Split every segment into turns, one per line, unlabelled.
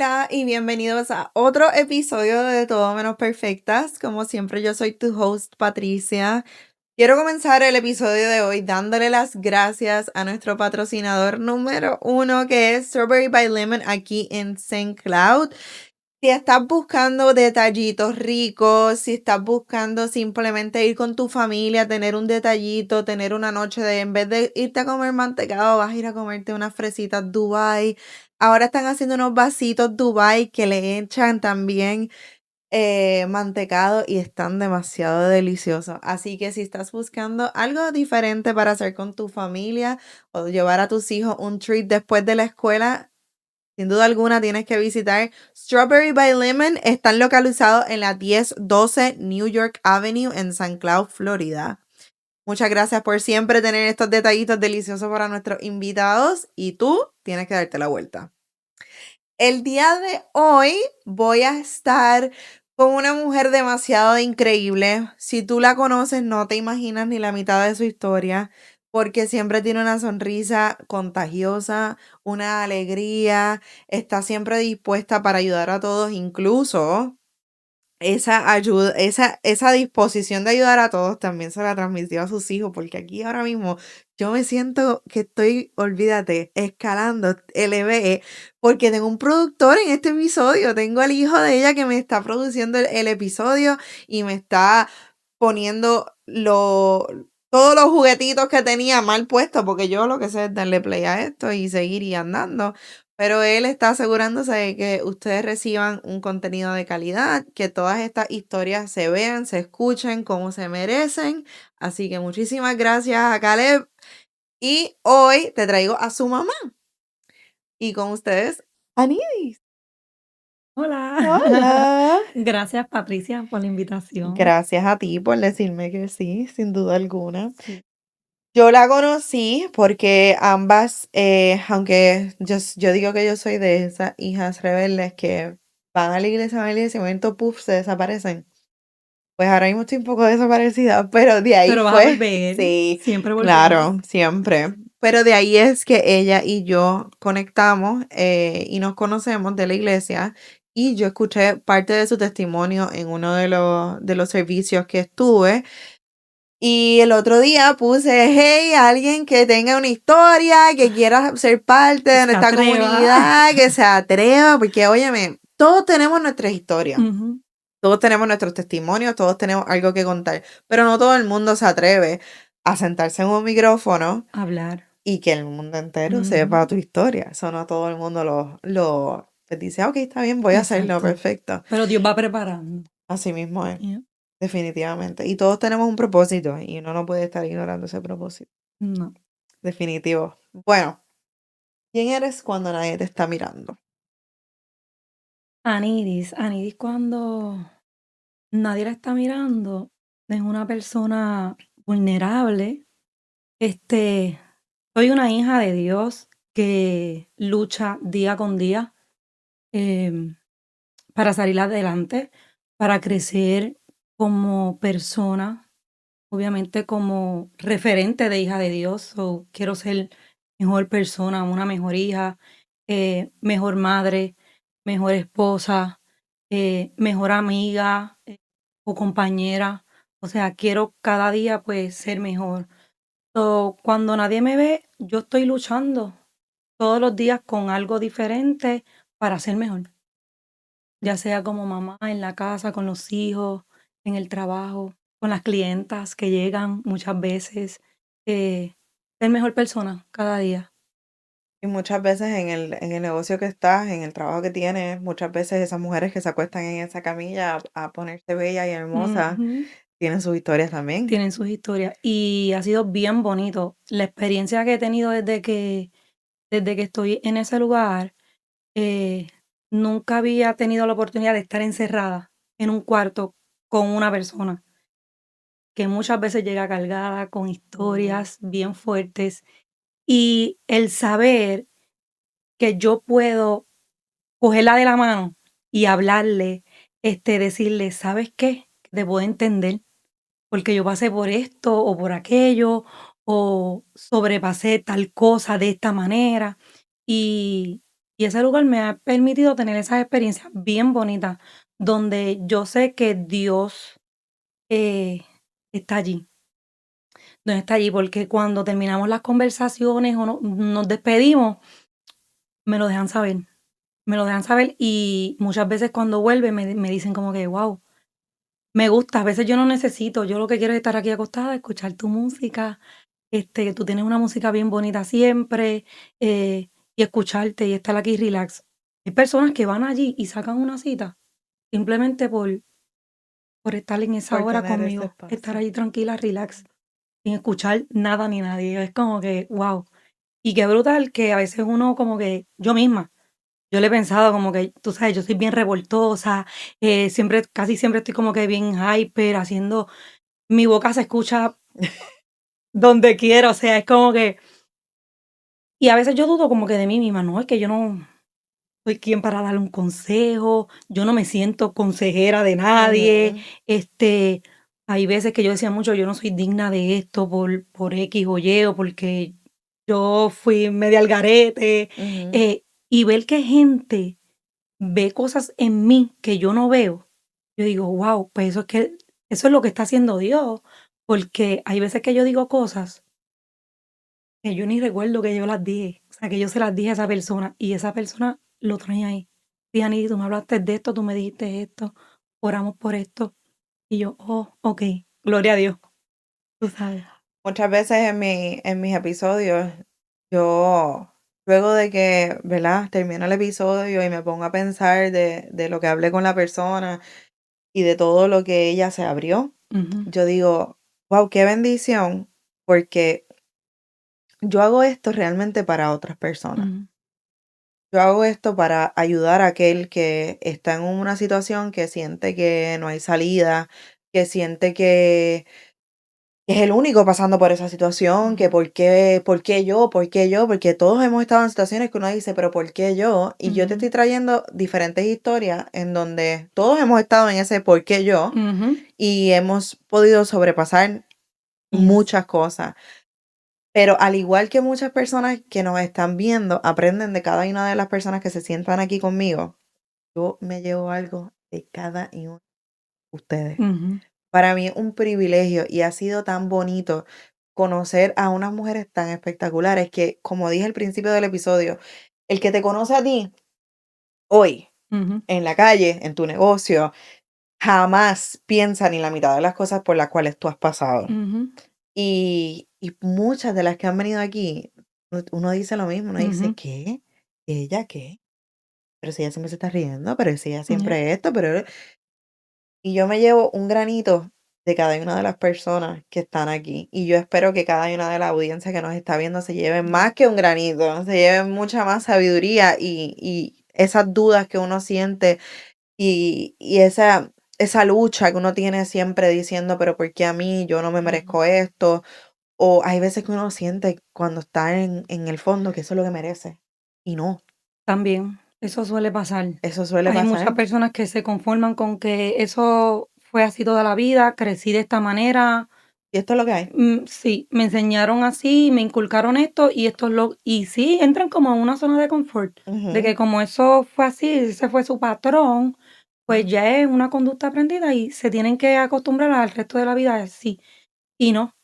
Hola y bienvenidos a otro episodio de Todo Menos Perfectas. Como siempre, yo soy tu host, Patricia. Quiero comenzar el episodio de hoy dándole las gracias a nuestro patrocinador número uno, que es Strawberry by Lemon aquí en St. Cloud. Si estás buscando detallitos ricos, si estás buscando simplemente ir con tu familia, tener un detallito, tener una noche en vez de irte a comer mantecado, vas a ir a comerte unas fresitas Dubai. Ahora están haciendo unos vasitos Dubai que le echan también mantecado y están demasiado deliciosos. Así que si estás buscando algo diferente para hacer con tu familia o llevar a tus hijos un treat después de la escuela, sin duda alguna tienes que visitar Strawberry by Lemon. Están localizados en la 1012 New York Avenue en St. Cloud, Florida. Muchas gracias por siempre tener estos detallitos deliciosos para nuestros invitados y tú tienes que darte la vuelta. El día de hoy voy a estar con una mujer demasiado increíble. Si tú la conoces, no te imaginas ni la mitad de su historia, porque siempre tiene una sonrisa contagiosa, una alegría, está siempre dispuesta para ayudar a todos, incluso esa ayuda, esa disposición de ayudar a todos también se la transmitió a sus hijos, porque aquí ahora mismo yo me siento que estoy, olvídate, escalando LVE, porque tengo un productor en este episodio, tengo al hijo de ella que me está produciendo el episodio y me está poniendo todos los juguetitos que tenía mal puestos, porque yo lo que sé es darle play a esto y seguir y andando. Pero él está asegurándose de que ustedes reciban un contenido de calidad, que todas estas historias se vean, se escuchen como se merecen. Así que muchísimas gracias a Caleb. Y hoy te traigo a su mamá. Y con ustedes, Anidis.
Hola.
Hola.
Gracias, Patricia, por la invitación.
Gracias a ti por decirme que sí, sin duda alguna.
Sí.
Yo la conocí porque ambas, aunque yo digo que yo soy de esas hijas rebeldes que van a la iglesia, y de momento, puff, se desaparecen. Pues ahora mismo estoy un poco desaparecida, pero de ahí
Pero vas a
fue,
volver.
sí,
Siempre volvemos.
claro, siempre. Pero de ahí es que ella y yo conectamos y nos conocemos de la iglesia. Y yo escuché parte de su testimonio en uno de los servicios que estuve. Y el otro día puse, hey, alguien que tenga una historia, que quiera ser parte de
Se
nuestra
atreva.
comunidad, que se atreva, porque óyeme, todos tenemos nuestras historias,
Ujú.
todos tenemos nuestros testimonios, todos tenemos algo que contar, pero no todo el mundo se atreve a sentarse en un micrófono
Hablar.
y que el mundo entero
Ujú.
sepa tu historia. Eso no todo el mundo pues dice, ok, está bien, voy a hacerlo,
Exacto.
perfecto.
Pero Dios va preparando.
Así mismo es.
Yeah.
Definitivamente. Y todos tenemos un propósito y uno no puede estar ignorando ese propósito.
No.
Definitivo. Bueno, ¿quién eres cuando nadie te está mirando?
Anidis cuando nadie la está mirando, es una persona vulnerable. Soy una hija de Dios que lucha día con día em, para salir adelante, para crecer como persona, obviamente como referente de hija de Dios. So, quiero ser mejor persona, una mejor hija, mejor madre, mejor esposa, mejor amiga o compañera. O sea, quiero cada día pues ser mejor. So, cuando nadie me ve, yo estoy luchando todos los días con algo diferente para ser mejor. Ya sea como mamá en la casa, con los hijos, en el trabajo, con las clientas que llegan muchas veces. Ser mejor persona cada día.
Y muchas veces en el negocio que estás, en el trabajo que tienes, muchas veces esas mujeres que se acuestan en esa camilla a ponerse bella y hermosa,
Ujú.
tienen sus historias también.
Tienen sus historias. Y ha sido bien bonito. La experiencia que he tenido desde que estoy en ese lugar, eh, nunca había tenido la oportunidad de estar encerrada en un cuarto con una persona que muchas veces llega cargada con historias bien fuertes, y el saber que yo puedo cogerla de la mano y hablarle, decirle: "¿Sabes qué? Te puedo entender, porque yo pasé por esto o por aquello, o sobrepasé tal cosa de esta manera", y Y ese lugar me ha permitido tener esas experiencias bien bonitas, donde yo sé que Dios eh, está allí, donde está allí, porque cuando terminamos las conversaciones o nos despedimos, me lo dejan saber, me lo dejan saber y muchas veces cuando vuelven me dicen como que, wow, me gusta, a veces yo no necesito, yo lo que quiero es estar aquí acostada, escuchar tu música, que tú tienes una música bien bonita siempre, y escucharte y estar aquí relax. Hay personas que van allí y sacan una cita simplemente por estar en esa
Por
hora
tener ese
conmigo, estar
espacio.
allí tranquila, relax, sin escuchar nada ni nadie. Es como que, wow. Y qué brutal que a veces uno como que, yo misma, yo le he pensado como que, tú sabes, yo soy bien revoltosa, siempre, casi siempre estoy como que bien hyper, haciendo, mi boca se escucha donde quiera, o sea, es como que, y a veces yo dudo como que de mí misma, no, es que yo no soy quien para darle un consejo, yo no me siento consejera de nadie,
Ujú,
hay veces que yo decía mucho, yo no soy digna de esto por X o Y, o porque yo fui media al garete,
ujú.
y ver que gente ve cosas en mí que yo no veo, yo digo, wow, pues eso es lo que está haciendo Dios, porque hay veces que yo digo cosas que yo ni recuerdo que yo las dije, o sea, que yo se las dije a esa persona y esa persona lo trae ahí. Diani, tú me hablaste de esto, tú me dijiste esto, oramos por esto. Y yo, oh, ok, gloria a Dios, tú sabes.
Muchas veces en mis episodios, yo, luego de que, ¿verdad? Termino el episodio y me pongo a pensar de lo que hablé con la persona y de todo lo que ella se abrió,
Ujú,
yo digo, wow, qué bendición, porque yo hago esto realmente para otras personas.
ujú,
Yo hago esto para ayudar a aquel que está en una situación que siente que no hay salida, que siente que es el único pasando por esa situación, que
ujú,
por qué yo, porque todos hemos estado en situaciones que uno dice, pero ¿por qué yo? Y yo te
ujú,
estoy trayendo diferentes historias en donde todos hemos estado en ese por qué yo
ujú.
y hemos podido sobrepasar
Yes.
muchas cosas. Pero al igual que muchas personas que nos están viendo, aprenden de cada una de las personas que se sientan aquí conmigo, yo me llevo algo de cada uno de ustedes.
Ujú,
Para mí es un privilegio y ha sido tan bonito conocer a unas mujeres tan espectaculares que, como dije al principio del episodio, el que te conoce a ti hoy,
ujú,
en la calle, en tu negocio, jamás piensa ni la mitad de las cosas por las cuales tú has pasado.
ujú,
Y muchas de las que han venido aquí, uno dice lo mismo, uno dice,
ujú.
¿qué? ¿Ella qué? Pero si ella siempre se está riendo, pero si ella
Yeah.
siempre esto, pero... Y yo me llevo un granito de cada una de las personas que están aquí. Y yo espero que cada una de la audiencia que nos está viendo se lleve más que un granito, se lleve mucha más sabiduría y esas dudas que uno siente y esa lucha que uno tiene siempre diciendo, pero ¿por qué a mí? Yo no me
Ujú.
merezco esto. O hay veces que uno siente cuando está en el fondo que eso es lo que merece. Y no,
También, eso suele pasar.
eso suele
Hay muchas
pasar.
personas que se conforman con que eso fue así toda la vida, crecí de esta manera.
Y esto es lo que hay.
Sí, me enseñaron así, me inculcaron esto y esto es lo y sí, entran como en una zona de confort, de
Ujú.
que como eso fue así, ese fue su patrón, pues ya es una conducta aprendida y se tienen que acostumbrar al resto de la vida así. Y no,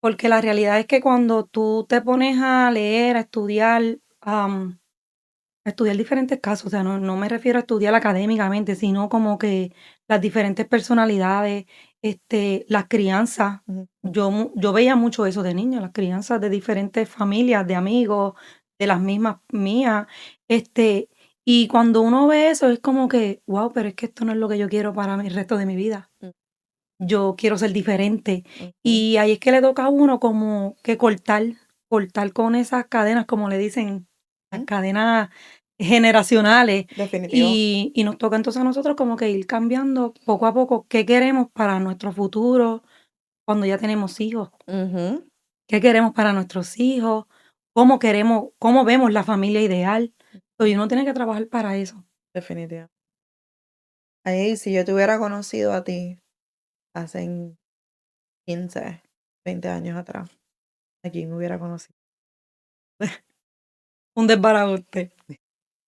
porque la realidad es que cuando tú te pones a leer, a estudiar diferentes casos, o sea, no me refiero a estudiar académicamente, sino como que las diferentes personalidades, las crianzas.
Ujú.
Yo veía mucho eso de niña, las crianzas de diferentes familias, de amigos, de las mismas mías, y cuando uno ve eso es como que, wow, pero es que esto no es lo que yo quiero para el resto de mi vida. Yo quiero ser diferente.
Ujú.
Y ahí es que le toca a uno como que cortar con esas cadenas, como le dicen, las
Ujú.
cadenas generacionales.
Definitivo.
Y nos toca entonces a nosotros como que ir cambiando poco a poco qué queremos para nuestro futuro cuando ya tenemos hijos,
Ujú.
qué queremos para nuestros hijos, cómo queremos, cómo vemos la familia ideal. Y uno tiene que trabajar para eso.
Definitivo. Ahí, si yo te hubiera conocido a ti hace 15, 20 años atrás, ¿a quién me hubiera conocido?
Un desbarajuste.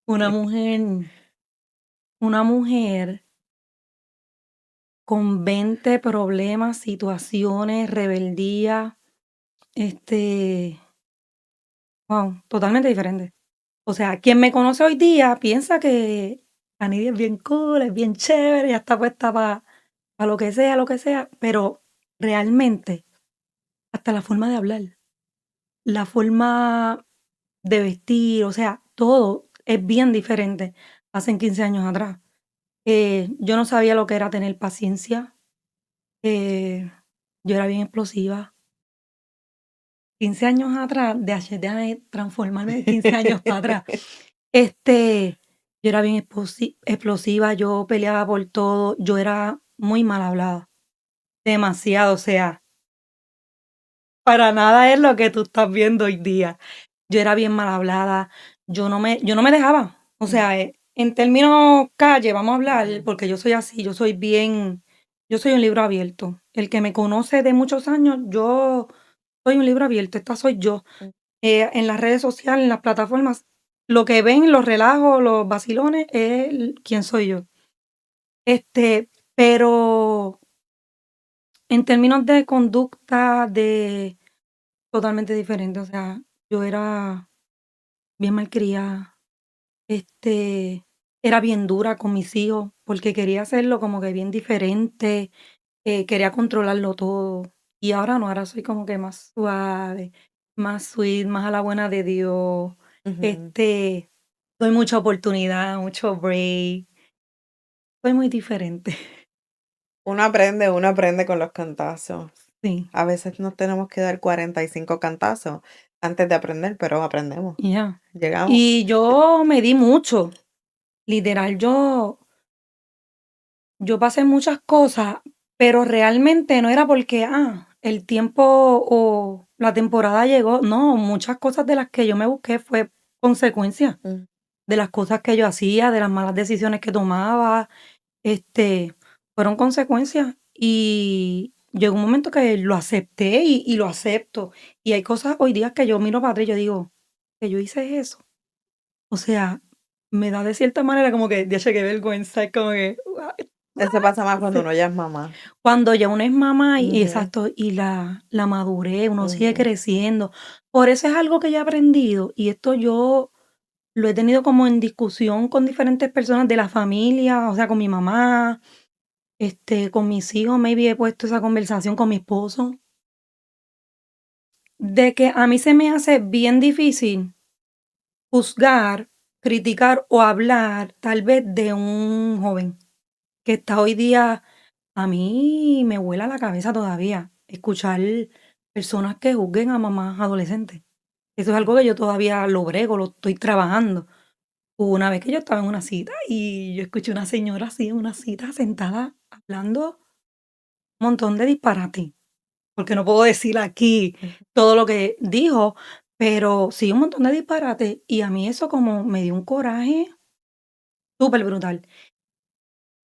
Una mujer una mujer con 20 problemas, situaciones, rebeldía, este, totalmente diferente. O sea, quien me conoce hoy día piensa que Anidia es bien cool, es bien chévere, ya está puesta para lo que sea, pero realmente hasta la forma de hablar, la forma de vestir, o sea, todo es bien diferente hace 15 años atrás. Yo no sabía lo que era tener paciencia, yo era bien explosiva. 15 años atrás, déjame transformarme de 15 años para atrás. Yo era bien explosiva, yo peleaba por todo, yo era muy mal hablada, demasiado, o sea, para nada es lo que tú estás viendo hoy día. Yo era bien mal hablada, yo no me dejaba, o sea, en términos calle, vamos a hablar, porque yo soy así, yo soy un libro abierto. El que me conoce de muchos años, yo soy un libro abierto, esta soy yo. En las redes sociales, en las plataformas, lo que ven, los relajos, los vacilones, es quién soy yo. Pero en términos de conducta, totalmente diferente. O sea, yo era bien malcriada, era bien dura con mis hijos, porque quería hacerlo como que bien diferente, quería controlarlo todo. Y ahora no, ahora soy como que más suave, más sweet, más a la buena de Dios.
Ujú.
Este, Doy mucha oportunidad, mucho break. Soy muy diferente.
Uno aprende con los cantazos.
Sí,
A veces nos tenemos que dar 45 cantazos antes de aprender, pero aprendemos.
ya.
Llegamos.
Y yo me di mucho. Literal, yo pasé muchas cosas, pero realmente no era porque, el tiempo o la temporada llegó. No, muchas cosas de las que yo me busqué fue consecuencia
Mm.
de las cosas que yo hacía, de las malas decisiones que tomaba, fueron consecuencias. Y llegó un momento que lo acepté y lo acepto. Y hay cosas hoy día que yo miro para atrás y yo digo, que yo hice eso. O sea, me da de cierta manera como que, Dios, qué vergüenza, es como que,
Eso pasa más cuando
sí.
uno ya es mamá.
Cuando ya uno es mamá y
Ujú,
exacto, y la madurez, uno sigue
ujú.
creciendo. Por eso es algo que yo he aprendido, y esto yo lo he tenido como en discusión con diferentes personas de la familia, o sea, con mi mamá, con mis hijos, maybe he puesto esa conversación con mi esposo, de que a mí se me hace bien difícil juzgar, criticar o hablar tal vez de un joven que está hoy día. A mí me vuela la cabeza todavía escuchar personas que juzguen a mamás adolescentes. Eso es algo que yo todavía lo brego, lo estoy trabajando. Hubo una vez que yo estaba en una cita y yo escuché una señora así en una cita sentada hablando un montón de disparate, porque no puedo decir aquí todo lo que dijo, pero sí un montón de disparate y a mí eso como me dio un coraje súper brutal.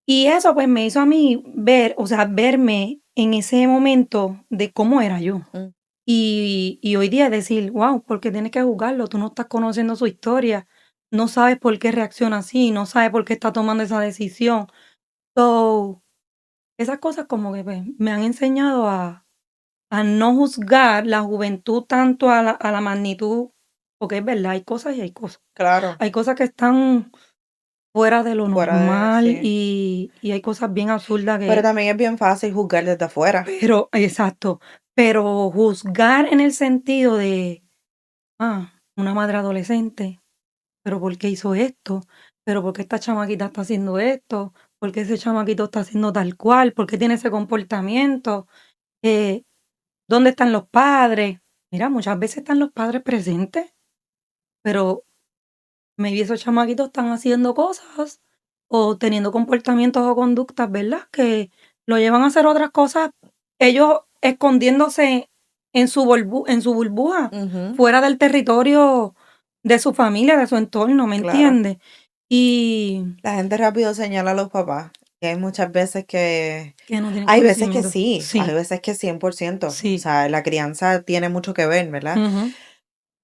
Y eso, pues, me hizo a mí ver, o sea, verme en ese momento de cómo era yo.
Mm.
Y hoy día decir: "Guau, ¿por qué tienes que juzgarlo? Tú no estás conociendo su historia, no sabes por qué reacciona así, no sabes por qué está tomando esa decisión". So, esas cosas como que, pues, me han enseñado a no juzgar la juventud tanto a la magnitud, porque es verdad, hay cosas y hay cosas.
Claro,
Hay cosas que están fuera de lo
fuera de
normal
sí.
y hay cosas bien absurdas
Pero
que
también es bien fácil juzgar desde afuera.
pero exacto, pero juzgar en el sentido de, una madre adolescente, pero ¿por qué hizo esto? ¿Pero por qué esta chamaquita está haciendo esto? ¿Por qué ese chamaquito está haciendo tal cual? ¿Por qué tiene ese comportamiento? Eh, ¿Dónde están los padres? Mira, muchas veces están los padres presentes, pero maybe esos chamaquitos están haciendo cosas o teniendo comportamientos o conductas, ¿verdad? Que lo llevan a hacer otras cosas, ellos escondiéndose en su burbuja,
Ujú,
fuera del territorio de su familia, de su entorno, ¿me
claro.
entiendes? Y
La gente rápido señala a los papás. Y hay muchas veces que
que no tienen
hay veces que
conocimiento.
sí, hay
Sí,
veces que 100%. O
sí.
sea, la crianza tiene mucho que ver, ¿verdad?
Ujú.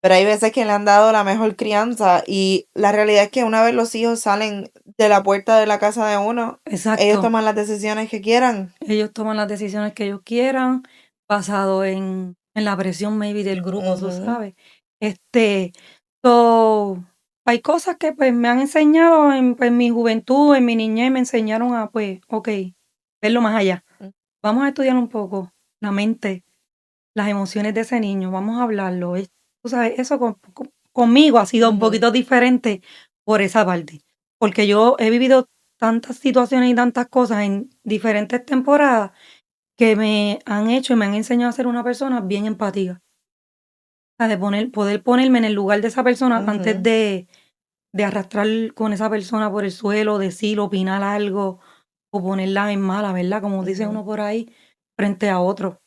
Pero hay veces que le han dado la mejor crianza y la realidad es que una vez los hijos salen de la puerta de la casa de uno, ellos
Exacto.
toman las decisiones que quieran.
Ellos toman las decisiones que ellos quieran, basado en la presión maybe del grupo, tú
Ujú,
sabes. So, hay cosas que pues me han enseñado en mi juventud, en mi niñez, me enseñaron a pues, verlo más allá.
mm,
Vamos a estudiar un poco la mente, las emociones de ese niño, vamos a hablarlo. Tú sabes, eso conmigo ha sido un
ujú.
poquito diferente por esa parte, porque yo he vivido tantas situaciones y tantas cosas en diferentes temporadas que me han hecho y me han enseñado a ser una persona bien empática. O sea, de poder ponerme en el lugar de esa persona antes
Ujú,
de arrastrar con esa persona por el suelo, decir, opinar algo o ponerla en mala, ¿verdad? Como dice
ujú.
uno por ahí, frente a otro.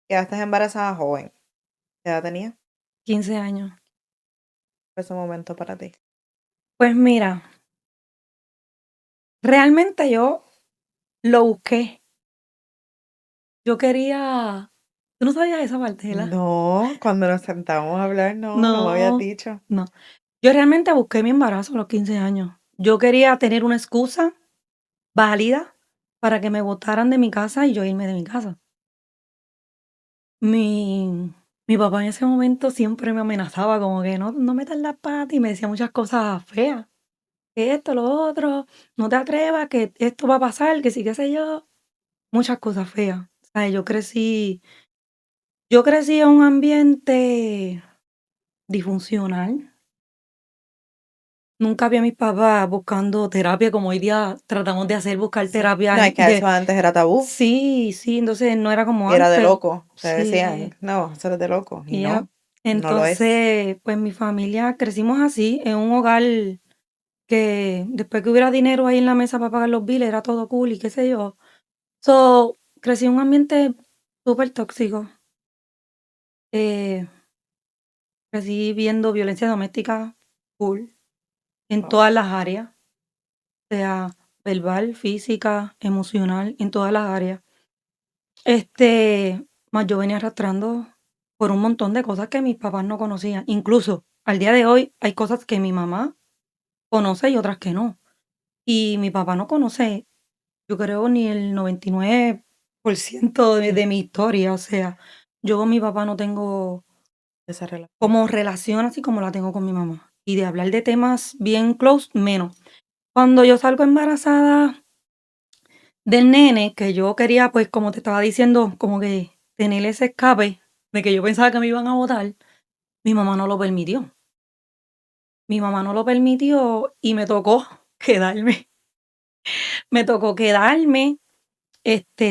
Quedaste embarazada joven. ¿Qué edad tenía
15 años.
ese momento para ti?
Pues mira, realmente yo lo busqué. Yo quería. Tú no sabías esa parte, ¿verdad?
No, cuando nos sentamos a hablar, no me habías
No,
dicho.
no. Yo realmente busqué mi embarazo a los 15 años. Yo quería tener una excusa válida para que me botaran de mi casa y yo irme de mi casa. Mi, mi papá en ese momento siempre me amenazaba como que no metas las patas y me decía muchas cosas feas. Que esto, lo otro, no te atrevas, que esto va a pasar, que sí, qué sé yo. Muchas cosas feas. O sea, yo crecí en un ambiente disfuncional. Nunca vi a mis papás buscando terapia como hoy día tratamos de hacer, buscar
Sí.
terapia
No, es que eso antes era tabú
Sí, sí, entonces no era como
y era de
antes.
loco. Te
Sí,
decían, no, eso es de loco. Y
ya.
no lo es.
Entonces, pues mi familia crecimos así, en un hogar que después que hubiera dinero ahí en la mesa para pagar los biles era todo cool y qué sé yo. So, crecí en un ambiente súper tóxico. Eh, Crecí viendo violencia doméstica full en
Wow.
todas las áreas, sea verbal, física, emocional, en todas las áreas. Más yo venía arrastrando por un montón de cosas que mis papás no conocían. Incluso al día de hoy hay cosas que mi mamá conoce y otras que no. Y mi papá no conoce, yo creo, ni el 99% de mi historia. O sea, yo con mi papá no tengo
Esa relación.
como relación así como la tengo con mi mamá. Y de hablar de temas bien close, menos. Cuando yo salgo embarazada del nene, que yo quería, pues, como te estaba diciendo, como que tener ese escape de que yo pensaba que me iban a botar, mi mamá no lo permitió. Mi mamá no lo permitió y me tocó quedarme. Me tocó quedarme.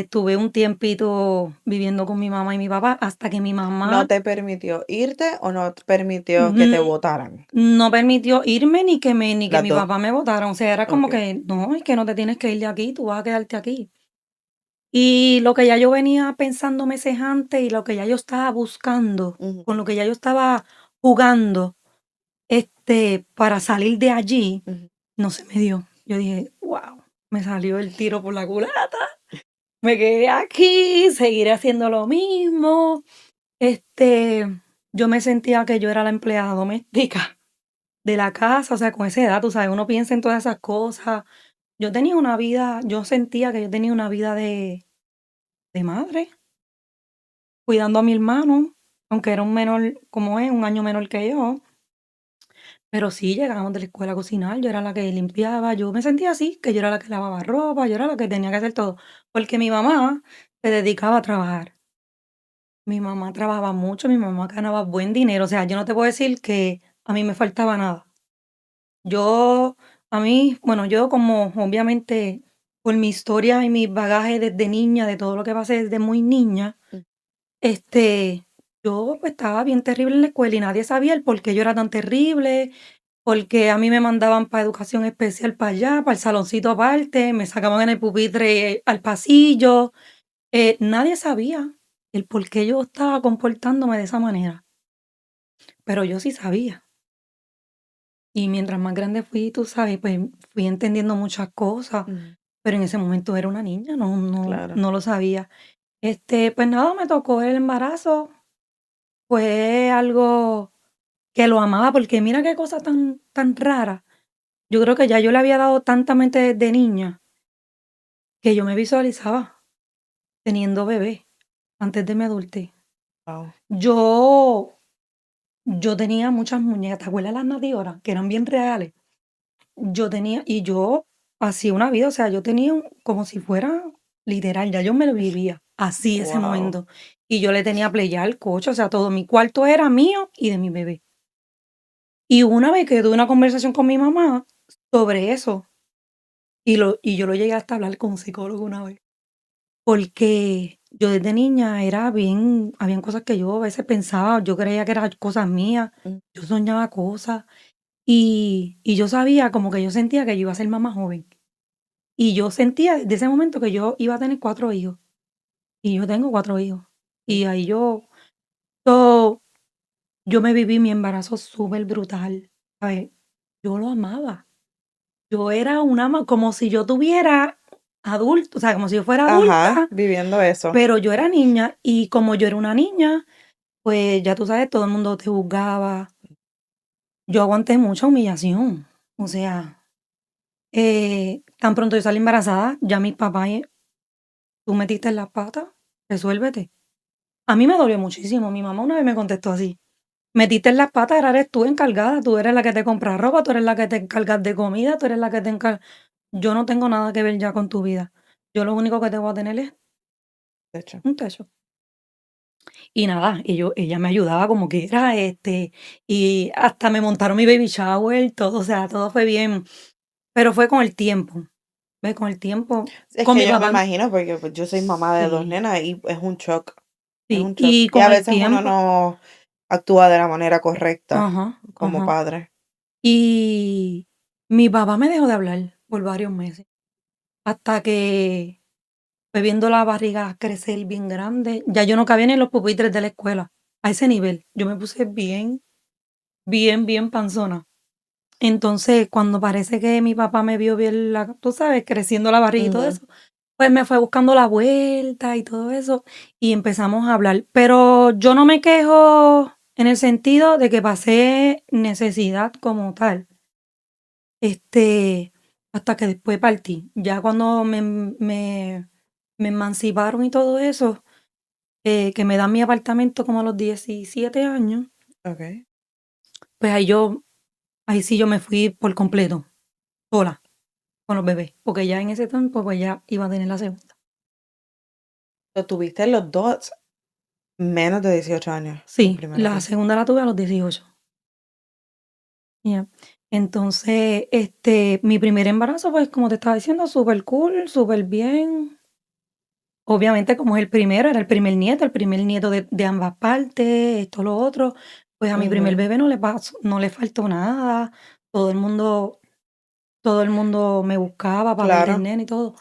Tuve un tiempito viviendo con mi mamá y mi papá hasta que mi
¿No
mamá
te permitió irte o no te permitió que te
mm,
votaran?
no permitió irme ni que
Las
mi
dos.
papá me botara. O sea, era como
Ok.
que no, es que no te tienes que ir de aquí, tú vas a quedarte aquí. Y lo que ya yo venía pensando meses antes y lo que ya yo estaba buscando,
Ujú,
con lo que ya yo estaba jugando, para salir de allí,
ujú.
no se me dio. Yo dije: "Guau, me salió el tiro por la culata, me quedé aquí, seguiré haciendo lo mismo". Este, yo me sentía que yo era la empleada doméstica de la casa, o sea, con esa edad, tú sabes, uno piensa en todas esas cosas. Yo sentía que yo tenía una vida de madre. Cuidando a mi hermano, aunque era un menor, como es, un año menor que yo, pero sí llegábamos de la escuela a cocinar, yo era la que limpiaba, yo me sentía así, que yo era la que lavaba ropa, yo era la que tenía que hacer todo, porque mi mamá se dedicaba a trabajar. Mi mamá trabajaba mucho, mi mamá ganaba buen dinero, o sea, yo no te puedo decir que a mí me faltaba nada. Yo, bueno, yo como obviamente por mi historia y mi bagaje desde niña, de todo lo que pasé desde muy niña,
Mm.
Este, yo, pues, estaba bien terrible en la escuela y nadie sabía el por qué yo era tan terrible, porque a mí me mandaban para educación especial para allá, para el saloncito aparte, me sacaban en el pupitre al pasillo, nadie sabía el por qué yo estaba comportándome de esa manera, pero yo sí sabía. Y mientras más grande fui, tú sabes, pues, fui entendiendo muchas cosas,
Ujú,
pero en ese momento era una niña, no
claro.
no lo sabía. Pues nada, me tocó el embarazo. fue algo que lo amaba, porque mira qué cosa tan rara. Yo creo que ya yo le había dado tanta mente desde niña, que yo me visualizaba teniendo bebé antes de mi adultez.
Guau.
Yo yo tenía muchas muñecas, ¿te acuerdas las Natiora? Que eran bien reales. Yo hacía una vida, o sea, yo tenía como si fuera literal, ya yo me lo vivía, así ese
Guau.
momento. Y yo le tenía play al coche, o sea, todo mi cuarto era mío y de mi bebé. Y una vez que tuve una conversación con mi mamá sobre eso, y yo lo llegué hasta hablar con un psicólogo una vez, porque yo desde niña era bien, habían cosas que yo a veces pensaba, yo creía que eran cosas mías,
Mm,
yo soñaba cosas, y yo sabía, como que yo sentía que yo iba a ser mamá joven. Y yo sentía desde ese momento que yo iba a tener 4 hijos, y yo tengo 4 hijos.
mm.
Y ahí so, yo me viví mi embarazo súper brutal, ¿sabes? Yo lo amaba. Yo era una como si yo tuviera adulto, o sea, como si yo fuera
Ajá,
adulta,
viviendo eso.
pero yo era niña, y como yo era una niña, pues ya tú sabes, todo el mundo te juzgaba. Yo aguanté mucha humillación, o sea, tan pronto yo salí embarazada, ya mis papás: "Tú metiste las patas, resuélvete". A mí me dolió muchísimo. Mi mamá una vez me contestó así: "Metiste las patas, ahora eres tú encargada, tú eres la que te compra ropa, tú eres la que te encargas de comida, tú eres la que te encargas. Yo no tengo nada que ver ya con tu vida. Yo lo único que te voy a tener es
De hecho.
un techo". Y nada, ella me ayudaba como quiera, y hasta me montaron mi baby shower, todo, o sea, todo fue bien, pero fue con el tiempo, ¿ves? Con el tiempo,
Es
con
que
mi
yo no me
papá
imagino porque, pues, yo soy mamá de 2
sí,
nenas y es un shock, es
sí,
un shock.
y
Y a
con el
veces uno
tiempo
no actúa de la manera correcta
ajá,
como
ajá.
padre.
Y mi papá me dejó de hablar por varios meses, hasta que fue viendo la barriga crecer bien grande. Ya yo no cabía ni en los pupitres de la escuela, a ese nivel. Yo me puse bien, bien panzona. Entonces, cuando parece que mi papá me vio bien tú sabes, creciendo la barriga y todo
Ujú,
eso, pues me fue buscando la vuelta y todo eso, y empezamos a hablar. Pero yo no me quejo en el sentido de que pasé necesidad como tal. Este, hasta que después partí. Ya cuando me emanciparon y todo eso, que me dan mi apartamento como a los 17 años,
okey.
pues ahí sí yo me fui por completo, sola, con los bebés, porque ya en ese tiempo, pues ya iba a tener la segunda.
So, tuviste los 2 menos de 18 años, el
Sí,
primero
la
sí.
segunda la tuve a los 18. Ya. Entonces, mi primer embarazo, pues como te estaba diciendo, súper cool, súper bien. Obviamente, como es el primero, era el primer nieto de ambas partes, esto, lo otro, pues a mi primer
Ujú,
bebé no le faltó nada, todo el mundo todo el mundo me buscaba para ver del
claro.
nene y todo.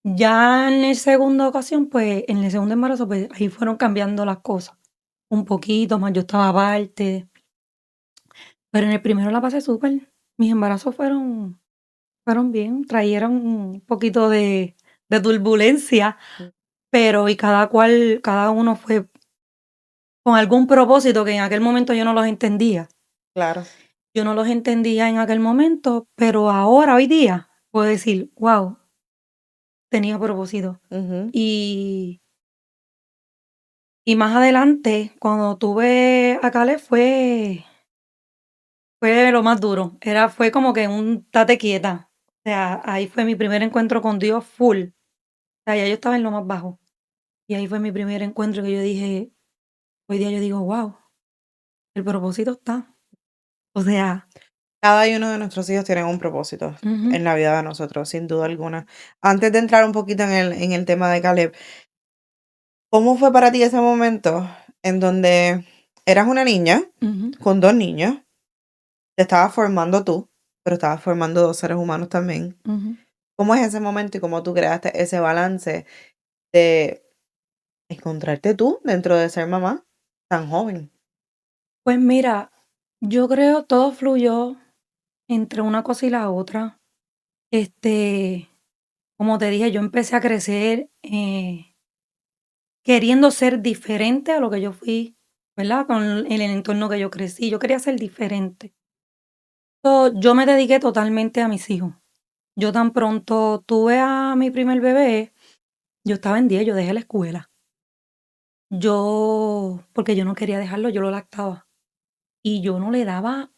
Ya en la segunda ocasión, pues, en el segundo embarazo, pues, ahí fueron cambiando las cosas, un poquito más, yo estaba aparte, pero en el primero la pasé súper. Mis embarazos fueron bien, trajeron un poquito de turbulencia,
Mm,
pero cada uno fue con algún propósito que en aquel momento yo no los entendía.
claro.
Yo no los entendía en aquel momento, pero ahora, hoy día, puedo decir: "Guau, tenía propósito".
Ujú,
Y y más adelante, cuando tuve a Caleb, fue lo más duro. Fue como que un tate quieta. O sea, ahí fue mi primer encuentro con Dios full. O sea, ya yo estaba en lo más bajo. Y ahí fue mi primer encuentro que yo dije, hoy día yo digo: "Guau, el propósito está". O sea
cada uno de nuestros hijos tienen un propósito
ujú,
en la vida de nosotros, sin duda alguna. Antes de entrar un poquito en el tema de Caleb, ¿cómo fue para ti ese momento en donde eras una niña
ujú,
con 2 niños, te estabas formando tú, pero estabas formando 2 seres humanos también?
ujú.
¿Cómo es ese momento y cómo tú creaste ese balance de encontrarte tú dentro de ser mamá tan joven?
Pues mira, yo creo todo fluyó entre una cosa y la otra. Este, como te dije, yo empecé a crecer, queriendo ser diferente a lo que yo fui. ¿verdad? Con el entorno que yo crecí. Yo quería ser diferente. So, yo me dediqué totalmente a mis hijos. Yo tan pronto tuve a mi primer bebé, yo estaba en 10, yo dejé la escuela. Porque yo no quería dejarlo, yo lo lactaba. Y yo no le daba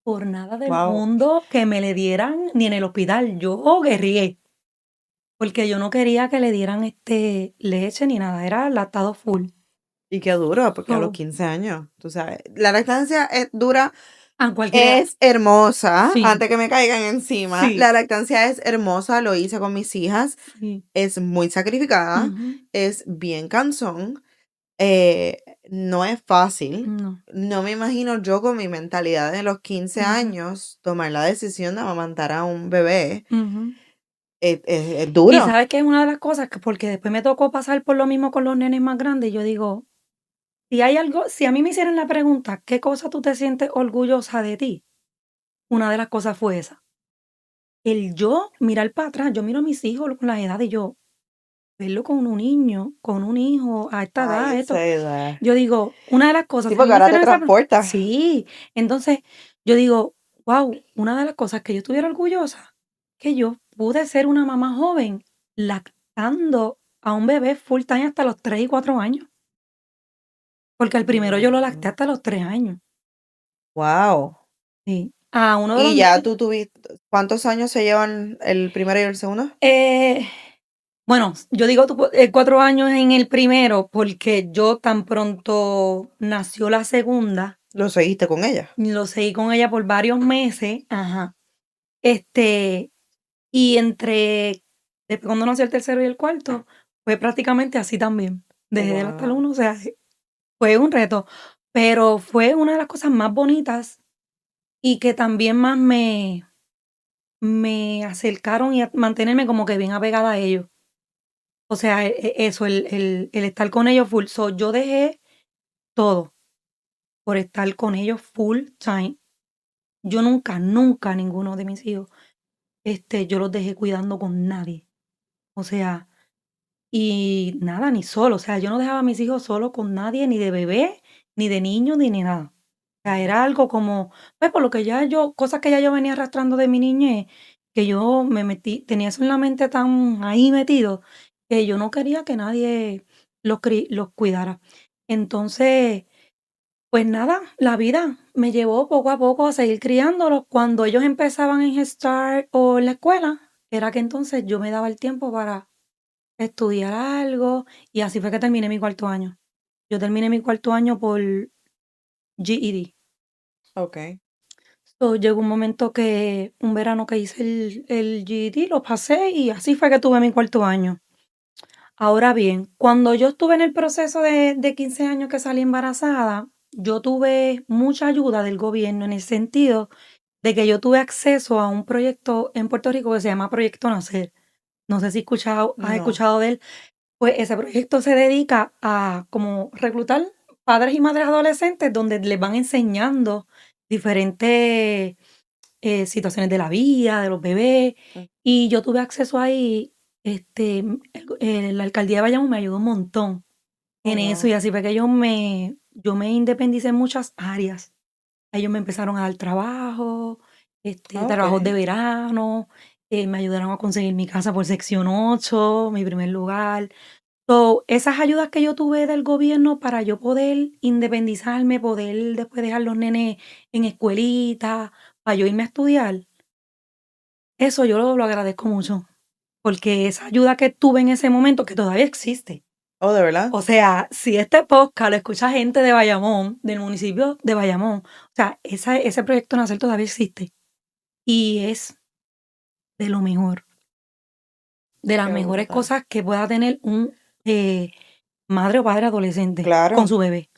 por nada del
Wow.
mundo que me le dieran ni en el hospital. Yo guerrié, porque yo no quería que le dieran leche ni nada, era lactado full.
Y qué duro, porque a los
So,
15 años, tú sabes, la lactancia es dura,
a cualquiera,
es hermosa,
sí,
antes que me caigan encima,
sí,
la lactancia es hermosa, lo hice con mis hijas,
sí.
es muy sacrificada,
Ujú,
es bien cansón, no es fácil.
no,
No me imagino yo con mi mentalidad de los 15
ujú,
años tomar la decisión de amamantar a un bebé.
ujú.
Es
Y
duro.
sabes que es una de las cosas que porque después me tocó pasar por lo mismo con los nenes más grandes, yo digo, si hay algo, si a mí me hicieran la pregunta, ¿qué cosa tú te sientes orgullosa de ti? Una de las cosas fue esa. El yo mirar para atrás, yo miro a mis hijos con la edad y yo, verlo con un niño, con un hijo a esta
Ay,
edad, esto.
esa edad.
Yo digo, una de las cosas,
Sí,
si a mí
porque
me
ahora te
hicieran esa pregunta,
transporta.
sí. Entonces, yo digo, wow, una de las cosas que yo estuviera orgullosa, que yo pude ser una mamá joven lactando a un bebé full time hasta los 3 y 4 años. Porque al primero yo lo lacté hasta los 3 años.
Wow.
Sí. A uno de los
Y ya
nenes.
tú tuviste, ¿cuántos años se llevan el primero y el segundo?
eh, bueno, yo digo 4 años en el primero porque yo tan pronto nació la segunda,
Lo seguiste con ella.
lo seguí con ella por varios meses, ajá. Este, y después cuando nació el tercero y el cuarto, fue prácticamente así también. Dejé de lactar
Wow.
uno, o sea, fue un reto, pero fue una de las cosas más bonitas y que también más me acercaron y a mantenerme como que bien apegada a ellos. O sea, eso, el estar con ellos full. So, yo dejé todo por estar con ellos full time. Yo nunca, nunca ninguno de mis hijos, yo los dejé cuidando con nadie. O sea, y nada, ni solo. O sea, yo no dejaba a mis hijos solos con nadie, ni de bebé, ni de niño, ni nada. O sea, era algo como, pues por lo que cosas que ya yo venía arrastrando de mi niñez, que yo me metí, tenía eso en la mente tan ahí metido, que yo no quería que nadie los cuidara. Entonces, pues nada, la vida me llevó poco a poco a seguir criándolos. Cuando ellos empezaban en Head Start o en la escuela, era que entonces yo me daba el tiempo para estudiar algo y así fue que terminé mi cuarto año. Yo terminé mi cuarto año por GED.
Ok.
So, llegó un momento que un verano que hice el GED, lo pasé y así fue que tuve mi cuarto año. Ahora bien, cuando yo estuve en el proceso de 15 años que salí embarazada, yo tuve mucha ayuda del gobierno en el sentido de que yo tuve acceso a un proyecto en Puerto Rico que se llama Proyecto Nacer. No sé si has
No.
escuchado de él. Pues ese proyecto se dedica a como reclutar padres y madres adolescentes donde les van enseñando diferentes situaciones de la vida, de los bebés.
Mm.
Y yo tuve acceso ahí, la alcaldía de Bayamón me ayudó un montón
Oh,
en eso y
wow.
así fue que yo me independicé en muchas áreas. Ellos me empezaron a dar trabajo,
Ok.
trabajos de verano, me ayudaron a conseguir mi casa por sección 8, mi primer lugar. So, esas ayudas que yo tuve del gobierno para yo poder independizarme, poder después dejar los nenes en escuelita, para yo irme a estudiar, eso yo lo agradezco mucho, porque esa ayuda que tuve en ese momento, que todavía existe.
Oh, ¿de verdad?
O sea, si este podcast lo escucha gente de Bayamón, del municipio de Bayamón, o sea, ese proyecto Nacer todavía existe y es de lo mejor, de las
Qué
mejores
brutal.
cosas que pueda tener un madre o padre adolescente con
Claro.
su bebé.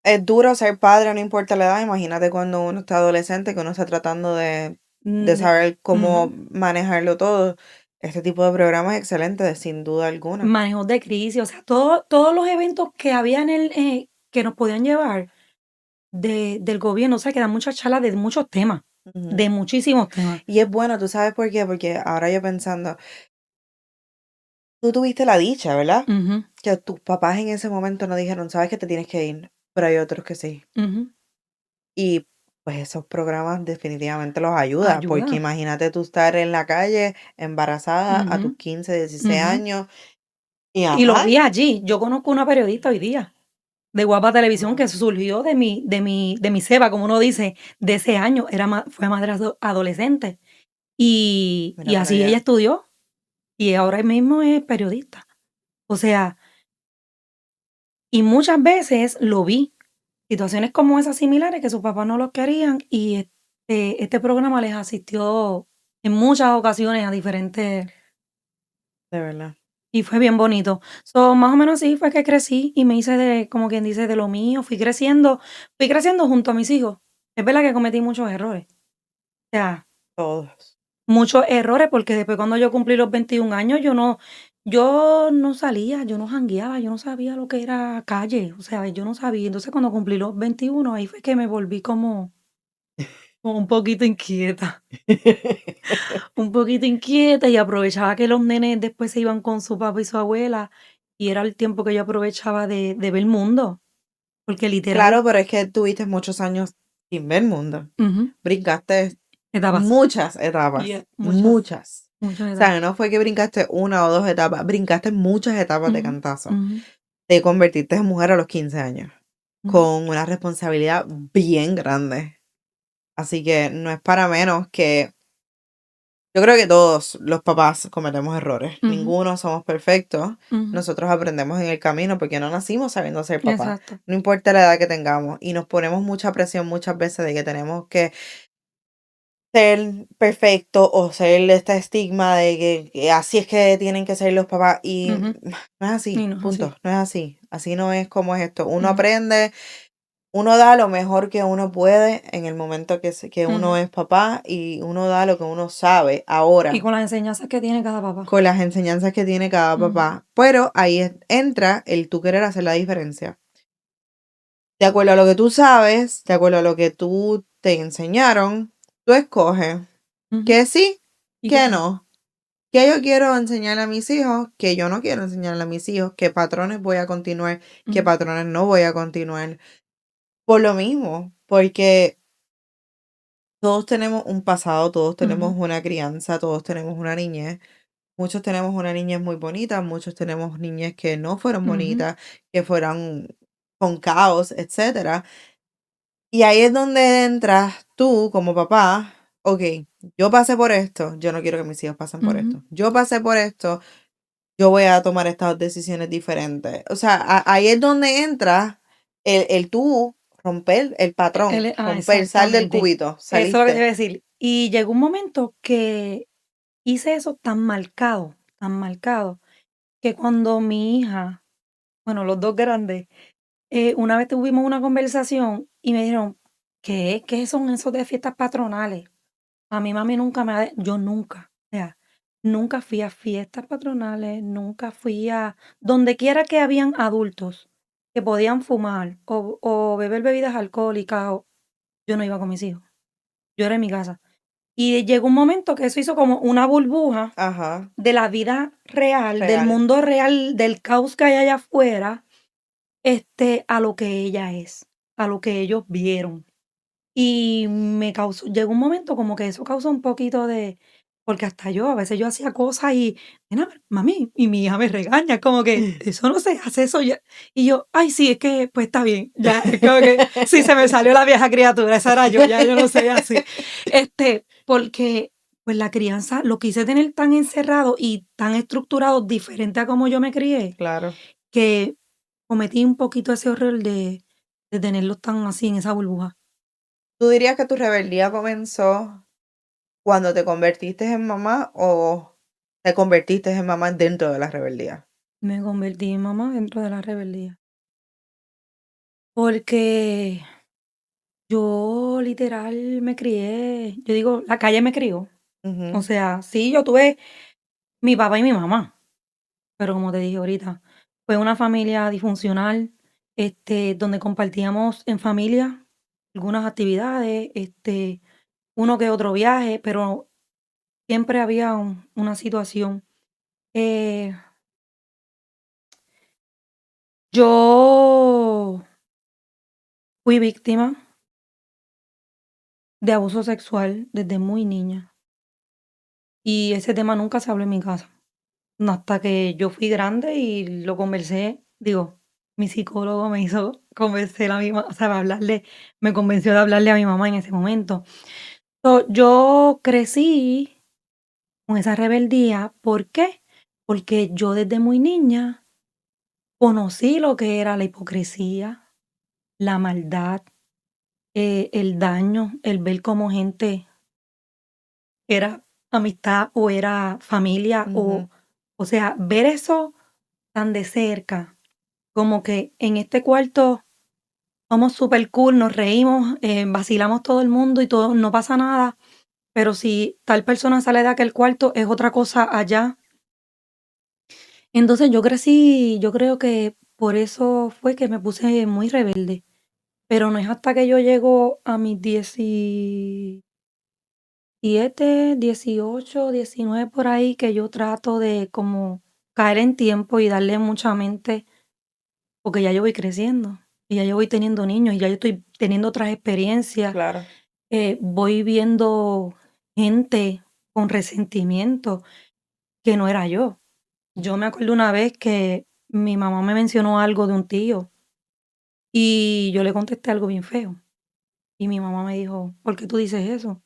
Es duro ser padre, no importa la edad. Imagínate cuando uno está adolescente, que uno está tratando de
De
saber cómo
Ujú.
manejarlo todo. Este tipo de programa es excelente, sin duda alguna.
Manejos de crisis, o sea, todos los eventos que había que nos podían llevar del gobierno, o sea, que dan muchas charlas de muchos temas,
Ujú.
de muchísimos temas.
Y es bueno, ¿tú sabes por qué? Porque ahora yo pensando, tú tuviste la dicha, ¿verdad?
Ujú.
Que tus papás en ese momento no dijeron, sabes que te tienes que ir. pero hay otros que sí.
Ujú.
Y, pues, esos programas definitivamente los ayuda, porque
Ayuda.
imagínate tú estar en la calle embarazada a tus
Ujú,
15, 16
ujú.
años y
Y lo
ajá.
vi allí. Yo conozco una periodista hoy día, de Guapa Televisión,
Guau,
que surgió de mi ceba, como uno dice, de ese año. Fue madre adolescente. Y
mira para
así ella
allá.
estudió, y ahora mismo es periodista. O sea, y muchas veces lo vi, situaciones como esas similares que sus papás no los querían, y este programa les asistió en muchas ocasiones a diferentes.
De verdad.
Y fue bien bonito. So, más o menos así fue que crecí y me hice de, como quien dice, de lo mío. Fui creciendo junto a mis hijos. Es verdad que cometí muchos errores. O sea,
Todos.
muchos errores, porque después cuando yo cumplí los 21 años, yo no salía, yo no jangueaba, yo no sabía lo que era calle. O sea, yo no sabía. Entonces cuando cumplí los 21, ahí fue que me volví como un poquito inquieta. Un poquito inquieta, y aprovechaba que los nenes después se iban con su papá y su abuela, y era el tiempo que yo aprovechaba de ver el mundo, porque literal.
Claro, pero es que tuviste muchos años sin ver mundo.
Ujú.
Brincaste
Etapas.
muchas etapas,
Muchas,
muchas.
muchas
O
etapas.
sea, no fue que brincaste una o dos etapas, brincaste muchas etapas de
Ujú,
cantazo.
ujú,
Te convertiste en mujer a los 15 años,
ujú.
con una responsabilidad bien grande. Así que no es para menos que yo creo que todos los papás cometemos errores.
Ujú,
Ninguno somos perfectos.
ujú.
Nosotros aprendemos en el camino porque no nacimos sabiendo ser papás.
Exacto.
No importa la edad que tengamos. Y nos ponemos mucha presión muchas veces de que tenemos que ser perfecto o ser este estigma de que así es que tienen que ser los papás. Y
Ujú.
no es
Y
así,
no es
punto.
así.
No es así. Así no es como es esto. Uno
Ujú,
aprende. Uno da lo mejor que uno puede en el momento que uno
ujú.
es papá y uno da lo que uno sabe
Y
ahora
con las enseñanzas que tiene cada papá.
con las enseñanzas que tiene cada
Ujú,
papá. Pero ahí entra el tú querer hacer la diferencia. De acuerdo a lo que tú sabes, de acuerdo a lo que tú te enseñaron, tú escoges
ujú.
que sí,
¿Y qué
que
no?
no. Que yo quiero enseñarle a mis hijos, que yo no quiero enseñarle a mis hijos, qué patrones voy a continuar, qué
Ujú,
patrones no voy a continuar. Por lo mismo, porque todos tenemos un pasado, todos tenemos
ujú,
una crianza, todos tenemos una niñez. Muchos tenemos una niñez muy bonita, muchos tenemos niñez que no fueron
ujú,
bonitas, que fueron con caos, etcétera. Y ahí es donde entras tú como papá, ok, yo pasé por esto, yo no quiero que mis hijos pasen por
ujú.
esto. Yo pasé por esto, yo voy a tomar estas decisiones diferentes. O sea, ahí es donde entra el tú romper el patrón, romper, sal del
Exactamente.
cubito,
Eso es lo que te
saliste.
iba a decir. Y llegó un momento que hice eso tan marcado, que cuando mi hija, bueno, los 2 grandes, una vez tuvimos una conversación y me dijeron: ¿Qué son esos de fiestas patronales? A mi mami nunca me ha yo nunca, o sea, nunca fui a fiestas patronales, nunca fui a donde quiera que habían adultos que podían fumar o beber bebidas alcohólicas, yo no iba con mis hijos, yo era en mi casa. Y llegó un momento que eso hizo como una burbuja
Ajá,
de la vida real, del
real.
mundo real, del caos que hay allá afuera, a lo que ella es, a lo que ellos vieron. Y llegó un momento como que eso causó un poquito de, porque hasta yo, a veces yo hacía cosas y, nena, mami, y mi hija me regaña, como que eso no se hace, eso ya. Y yo, ay, sí, es que, pues está bien, ya, es como que, sí, se me salió la vieja criatura, esa era yo, ya yo no soy así. Porque, pues la crianza lo quise tener tan encerrado y tan estructurado, diferente a como yo me crié,
Claro.
que cometí un poquito ese horror de tenerlos tan así en esa burbuja.
¿Tú dirías que tu rebeldía comenzó cuando te convertiste en mamá o te convertiste en mamá dentro de la rebeldía?
Me convertí en mamá dentro de la rebeldía. Porque yo literal me crié, yo digo, la calle me crió. O
Ujú,
sea, sí, yo tuve mi papá y mi mamá, pero como te dije ahorita, fue una familia disfuncional, donde compartíamos en familia algunas actividades, uno que otro viaje, pero siempre había una situación. Eh, yo Fui víctima de abuso sexual desde muy niña, y ese tema nunca se habló en mi casa, no hasta que yo fui grande y lo conversé, digo, mi psicólogo me hizo convencer a mi mamá, o sea, hablarle, me convenció de hablarle a mi mamá en ese momento. Yo crecí con esa rebeldía, ¿por qué? Porque yo desde muy niña conocí lo que era la hipocresía, la maldad, el daño, el ver cómo gente era amistad o era familia,
Ujú.
o sea, ver eso tan de cerca, como que en este cuarto somos súper cool, nos reímos, vacilamos todo el mundo y todo, no pasa nada, pero si tal persona sale de aquel cuarto es otra cosa allá. Entonces yo crecí, yo creo que por eso fue que me puse muy rebelde, pero no es hasta que yo llego a mis 18, 19 por ahí, que yo trato de como caer en tiempo y darle mucha mente, porque ya yo voy creciendo, y ya yo voy teniendo niños, y ya yo estoy teniendo otras experiencias,
Claro.
voy viendo gente con resentimiento que no era yo. Yo me acuerdo una vez que mi mamá me mencionó algo de un tío, y yo le contesté algo bien feo, y mi mamá me dijo: "¿Por qué tú dices eso?".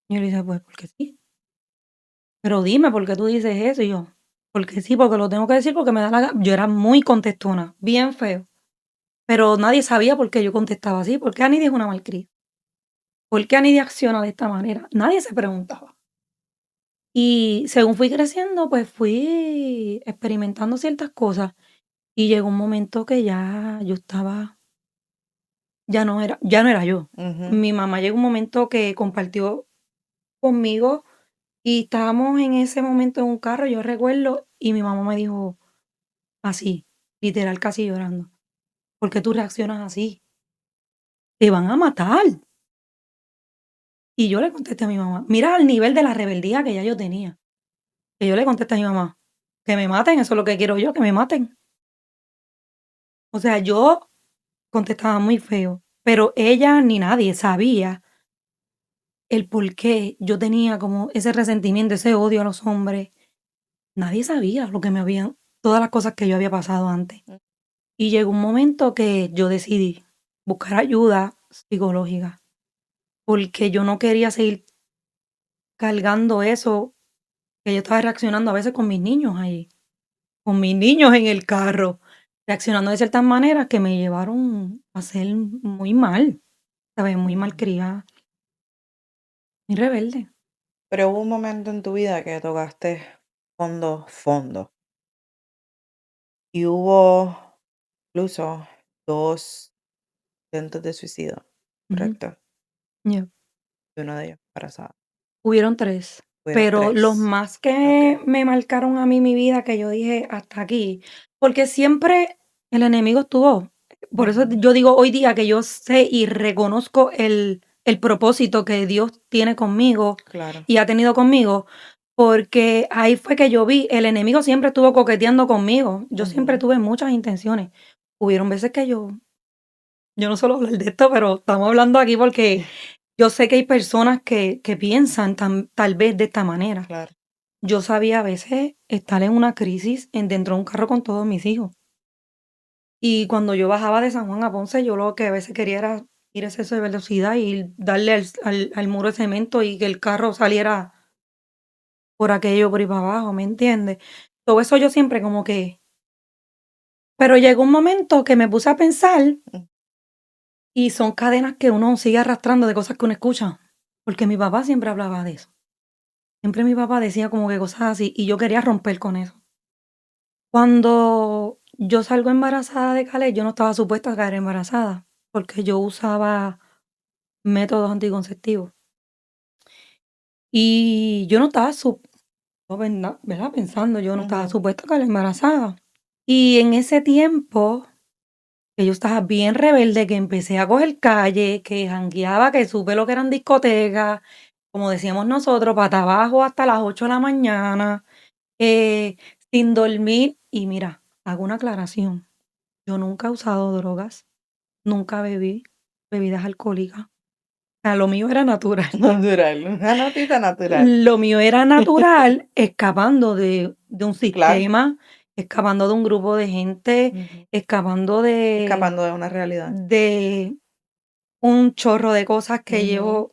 Y yo le dije: "Pues porque sí". Pero dime, ¿por qué tú dices eso? Y yo, porque sí, porque lo tengo que decir porque me da la gana. Yo era muy contestona, bien feo. Pero nadie sabía por qué yo contestaba así. ¿Por qué Anidia es una malcriada? ¿Por qué Anidia acciona de esta manera? Nadie se preguntaba. Y según fui creciendo, pues fui experimentando ciertas cosas. Y llegó un momento que ya yo estaba, ya no era yo.
Ujú.
Mi mamá llegó un momento que compartió conmigo y estábamos en ese momento en un carro, yo recuerdo, y mi mamá me dijo, así, literal, casi llorando. ¿Por qué tú reaccionas así? Te van a matar. Y yo le contesté a mi mamá, mira el nivel de la rebeldía que ya yo tenía. Que yo le contesté a mi mamá, que me maten, eso es lo que quiero yo, que me maten. O sea, yo contestaba muy feo, pero ella ni nadie sabía el por qué yo tenía como ese resentimiento, ese odio a los hombres. Nadie sabía lo que me habían, todas las cosas que yo había pasado antes.
Mm.
Y llegó un momento que yo decidí buscar ayuda psicológica, porque yo no quería seguir cargando eso, que yo estaba reaccionando a veces con mis niños ahí, con mis niños en el carro, reaccionando de ciertas maneras que me llevaron a ser muy mal, ¿sabes? Muy
Ujú.
malcriada, muy rebelde.
Pero hubo un momento en tu vida que tocaste fondo, fondo. Y hubo incluso 2 intentos de suicidio,
Ujú,
¿correcto?
ya.
Y uno de ellos embarazada.
Hubieron 3,
Hubieron
pero los
3.
más que
Okey.
me marcaron a mí mi vida, que yo dije: "Hasta aquí", porque siempre el enemigo estuvo. Por eso
Ujú.
yo digo hoy día que yo sé y reconozco el propósito que Dios tiene conmigo
Claro.
y ha tenido conmigo, porque ahí fue que yo vi, el enemigo siempre estuvo coqueteando conmigo. Yo siempre
Ujú.
tuve muchas intenciones. Hubieron veces que yo no suelo hablar de esto, pero estamos hablando aquí porque yo sé que hay personas que piensan tal vez de esta manera.
Claro.
Yo sabía a veces estar en una crisis dentro de un carro con todos mis hijos. Y cuando yo bajaba de San Juan a Ponce, yo lo que a veces quería era ir a exceso de velocidad y darle al muro de cemento y que el carro saliera por aquello, por ahí para abajo, ¿me entiendes? Todo eso yo siempre como que... Pero llegó un momento que me puse a pensar
Mm.
y son cadenas que uno sigue arrastrando de cosas que uno escucha. Porque mi papá siempre hablaba de eso. Siempre mi papá decía como que cosas así y yo quería romper con eso. Cuando yo salgo embarazada de Caleb, yo no estaba supuesta a caer embarazada, porque yo usaba métodos anticonceptivos. Y yo no estaba yo, ¿verdad? Pensando, yo no estaba
Ujú.
supuesta a caer embarazada. Y en ese tiempo, que yo estaba bien rebelde, que empecé a coger calle, que jangueaba, que supe lo que eran discotecas, como decíamos nosotros, para abajo hasta las 8 de la mañana, eh, sin dormir. Y mira, hago una aclaración. Yo nunca he usado drogas, nunca bebí, bebidas alcohólicas. O sea, lo mío era natural.
Natural, una notita natural.
Lo mío era natural, escapando de un
Claro.
sistema, escapando de un grupo de gente,
Ujú.
escapando de
Escapando de una realidad.
de un chorro de cosas que
Ujú.
yo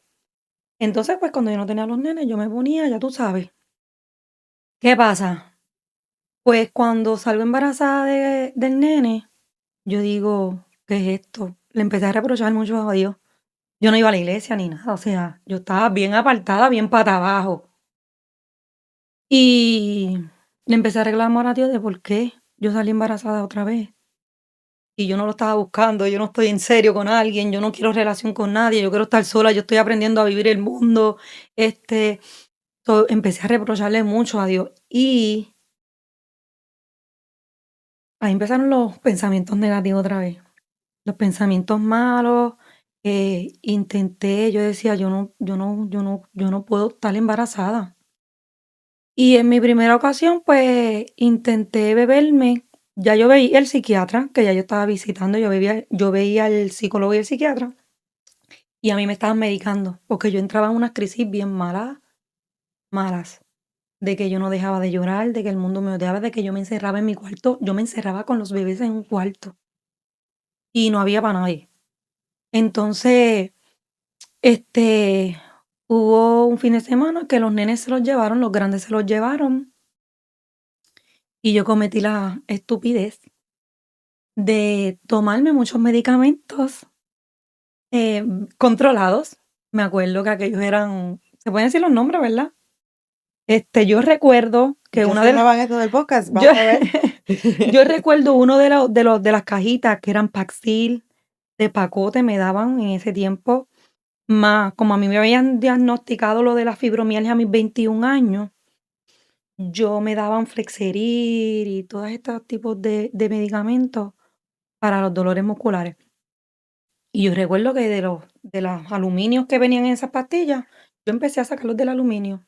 entonces, pues, cuando yo no tenía los nenes, yo me ponía, ya tú sabes. ¿Qué pasa? Pues, cuando salgo embarazada del nene, yo digo: "¿Qué es esto?". Le empecé a reprochar mucho a Dios. Yo no iba a la iglesia ni nada, o sea, yo estaba bien apartada, bien pata abajo. Y le empecé a reclamar a Dios de por qué yo salí embarazada otra vez. Y yo no lo estaba buscando, yo no estoy en serio con alguien, yo no quiero relación con nadie, yo quiero estar sola, yo estoy aprendiendo a vivir el mundo. Este, empecé a reprocharle mucho a Dios. Y ahí empezaron los pensamientos negativos otra vez, los pensamientos malos. Intenté, yo decía, yo no puedo estar embarazada. Y en mi primera ocasión, pues, intenté beberme ya yo veía el psiquiatra, que ya yo estaba visitando, yo veía al psicólogo y el psiquiatra, y a mí me estaban medicando, porque yo entraba en unas crisis bien malas, malas, de que yo no dejaba de llorar, de que el mundo me odiaba, de que yo me encerraba en mi cuarto, yo me encerraba con los bebés en un cuarto, y no había para nadie. Entonces, este, hubo un fin de semana que los nenes se los llevaron, los grandes se los llevaron, y yo cometí la estupidez de tomarme muchos medicamentos, controlados. Me acuerdo que aquellos eran se pueden decir los nombres, ¿verdad? Yo recuerdo que
Yo
una
soy
de las
nueva en esto del podcast,
yo
vamos a ver.
yo recuerdo uno de las cajitas que eran Paxil, de pacote me daban en ese tiempo, más como a mí me habían diagnosticado lo de la fibromialgia a mis 21 años, yo me daban Flexeril y todos estos tipos de medicamentos para los dolores musculares. Y yo recuerdo que de los aluminios que venían en esas pastillas, yo empecé a sacarlos del aluminio.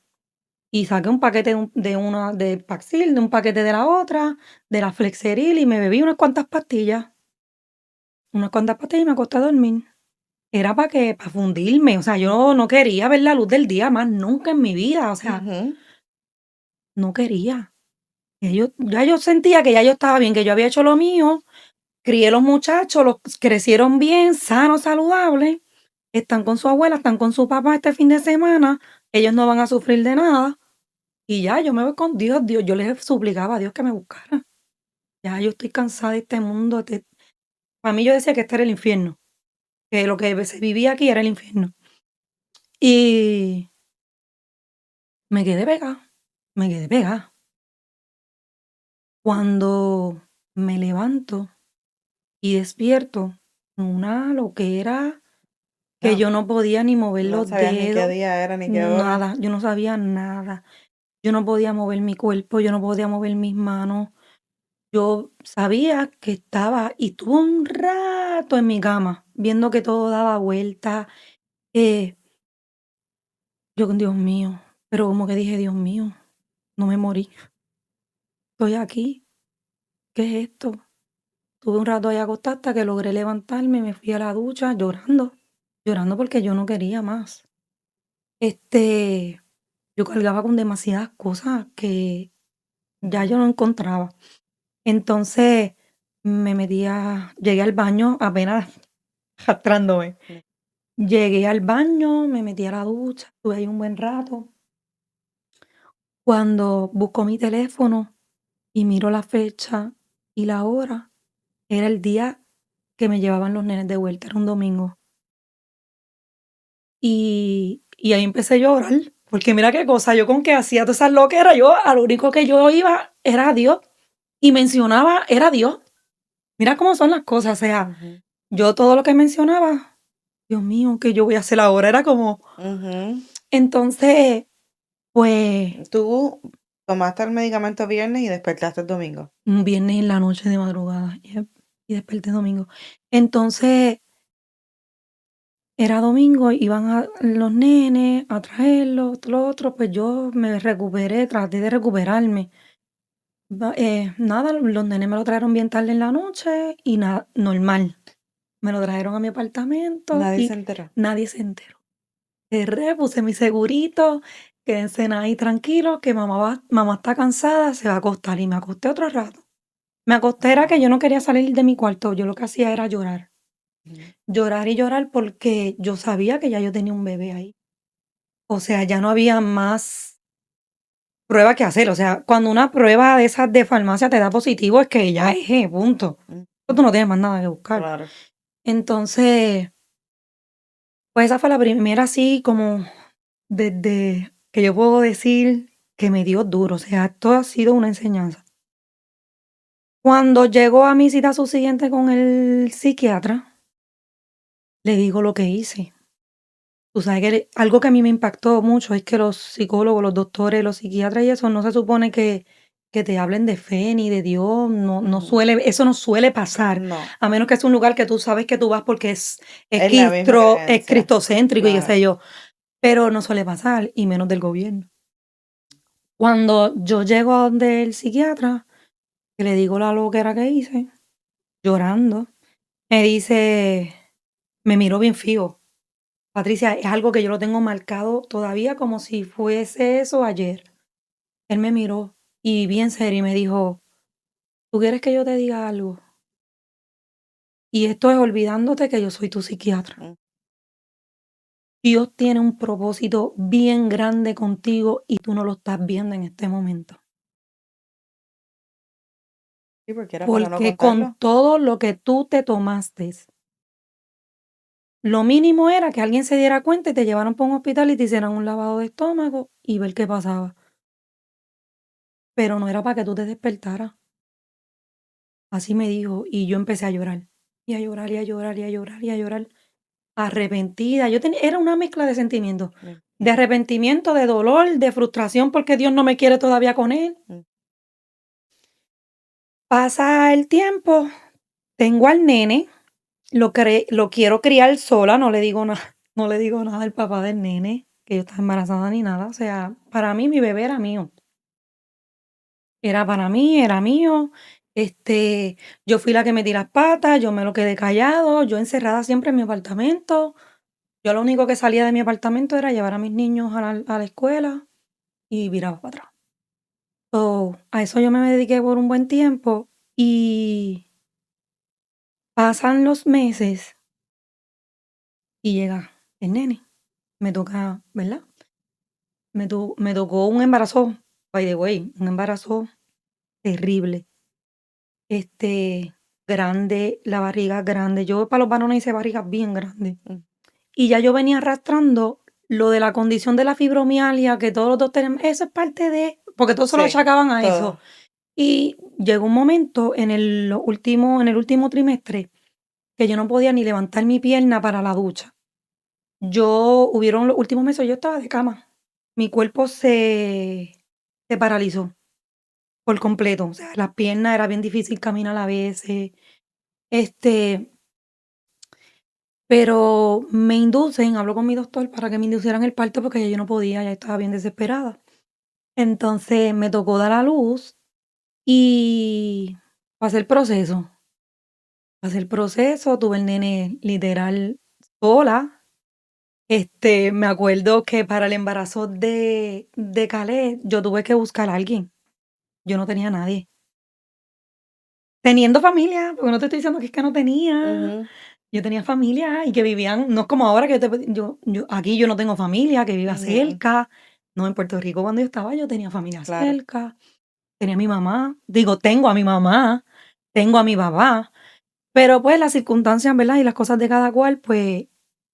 Y saqué un paquete de una de Paxil, de un paquete de la otra, de la Flexeril, y me bebí unas cuantas pastillas y me acosté a dormir. Era para fundirme, o sea, yo no quería ver la luz del día más nunca en mi vida, o sea,
Ujú.
no quería. Ya yo sentía que ya yo estaba bien, que yo había hecho lo mío, crié los muchachos, los crecieron bien, sanos, saludables, están con su abuela, están con su papá este fin de semana, ellos no van a sufrir de nada. Y ya, yo me voy con Dios, yo les suplicaba a Dios que me buscara. Ya yo estoy cansada de este mundo. Para mí yo decía que este era el infierno, que lo que se vivía aquí era el infierno. Y me quedé pegada, me quedé pegada. Cuando me levanto y despierto, una loquera que
No,
yo no podía ni mover
no
los
sabías ni qué
dedos,
día era ni qué hora.
nada, yo no sabía nada. Yo no podía mover mi cuerpo, yo no podía mover mis manos. Yo sabía que estaba y estuve un rato en mi cama, viendo que todo daba vueltas. Eh, yo con Dios mío, pero como que dije, Dios mío, no me morí, estoy aquí, ¿qué es esto? Tuve un rato ahí acostada hasta que logré levantarme, me fui a la ducha llorando, llorando porque yo no quería más. Este, yo cargaba con demasiadas cosas que ya yo no encontraba. Entonces llegué al baño apenas arrastrándome.
Mm.
Llegué al baño, me metí a la ducha, estuve ahí un buen rato. Cuando busco mi teléfono y miro la fecha y la hora, era el día que me llevaban los nenes de vuelta, era un domingo. Y ahí empecé yo a llorar, porque mira qué cosa, yo con que hacía todas esas loqueras, yo a lo único que yo iba era a Dios y mencionaba era a Dios. Mira cómo son las cosas, o sea,
Ujú.
yo todo lo que mencionaba, Dios mío, ¿qué yo voy a hacer ahora? Era como,
Ujú.
entonces, pues
Tú tomaste el medicamento viernes y despertaste el domingo.
un viernes en la noche de madrugada, yep, y desperté domingo. Entonces, era domingo, iban los nenes a traerlos, lo otro, pues yo me recuperé, traté de recuperarme. Nada, los nenes me lo trajeron bien tarde en la noche y nada, normal. Me lo trajeron a mi apartamento
Nadie se
y
enteró.
nadie se enteró. Cerré, puse mi segurito, quédense ahí tranquilos, que mamá está cansada, se va a acostar. Y me acosté otro rato. Me acosté era que yo no quería salir de mi cuarto, yo lo que hacía era llorar.
Ujú.
Llorar y llorar porque yo sabía que ya yo tenía un bebé ahí. O sea, ya no había más prueba que hacer. O sea, cuando una prueba de esas de farmacia te da positivo, es que ya es, punto.
Mm,
Tú no tienes más nada que buscar.
claro.
Entonces, pues esa fue la primera así como desde que yo puedo decir que me dio duro. O sea, esto ha sido una enseñanza. Cuando llegó a mi cita subsiguiente con el psiquiatra, le digo lo que hice. Tú sabes que algo que a mí me impactó mucho es que los psicólogos, los doctores, los psiquiatras y eso no se supone que te hablen de fe ni de Dios, no
Ujú.
suele, eso no suele pasar,
No,
a menos que es un lugar que tú sabes que tú vas porque es
es la misma
es
creencia.
cristocéntrico y qué sé
Claro.
yo, pero no suele pasar, y menos del gobierno. Cuando yo llego a donde el psiquiatra, que le digo la loquera que hice, llorando, me dice, me miró bien fijo. Patricia, es algo que yo lo tengo marcado todavía como si fuese eso ayer. Él me miró y bien serio y me dijo, ¿tú quieres que yo te diga algo? Y esto es olvidándote que yo soy tu psiquiatra.
Mm.
Dios tiene un propósito bien grande contigo y tú no lo estás viendo en este momento.
Sí, porque era para no
Porque con
contarlo.
todo lo que tú te tomaste, lo mínimo era que alguien se diera cuenta y te llevaran para un hospital y te hicieran un lavado de estómago y ver qué pasaba. Pero no era para que tú te despertaras. Así me dijo, y yo empecé a llorar, y a llorar, y a llorar, y a llorar, y a llorar, arrepentida. Era una mezcla de sentimientos,
Me
de
imagino.
arrepentimiento, de dolor, de frustración porque Dios no me quiere todavía con él.
Mm.
Pasa el tiempo, tengo al nene, lo quiero criar sola, no le digo nada, no le digo nada al papá del nene, que yo estaba embarazada ni nada. O sea, para mí mi bebé era mío. Era para mí, era mío. Yo fui la que metí las patas, yo me lo quedé callado, yo encerrada siempre en mi apartamento. Yo lo único que salía de mi apartamento era llevar a mis niños a la escuela y viraba para atrás. So, a eso yo me dediqué por un buen tiempo y pasan los meses y llega el nene. Me toca, ¿verdad? Me tocó un embarazo, by the way, un embarazo terrible. Este, grande, la barriga grande. Yo para los varones hice barrigas bien grandes.
Mm.
Y ya yo venía arrastrando lo de la condición de la fibromialgia, que todos los dos tenemos. Eso es parte de. Porque todos se lo
Sí,
achacaban a eso.
todo.
Y llegó un momento en el último trimestre que yo no podía ni levantar mi pierna para la ducha. Hubieron los últimos meses, yo estaba de cama. Mi cuerpo se paralizó por completo. O sea, las piernas era bien difícil caminar a veces. Este, pero me inducen, hablo con mi doctor para que me inducieran el parto porque ya yo no podía, ya estaba bien desesperada. Entonces me tocó dar a luz y pasé el proceso. Pasé el proceso, tuve el nene literal sola. Me acuerdo que para el embarazo de Caleb, yo tuve que buscar a alguien. Yo no tenía a nadie. Teniendo familia, porque no te estoy diciendo que es que no tenía.
Ujú,
Yo tenía familia y que vivían, no es como ahora que aquí yo no tengo familia que viva
ujú,
cerca. No, en Puerto Rico cuando yo estaba yo tenía familia
claro.
cerca, tenía a mi mamá, digo, tengo a mi mamá, tengo a mi papá, pero pues las circunstancias, ¿verdad? Y las cosas de cada cual, pues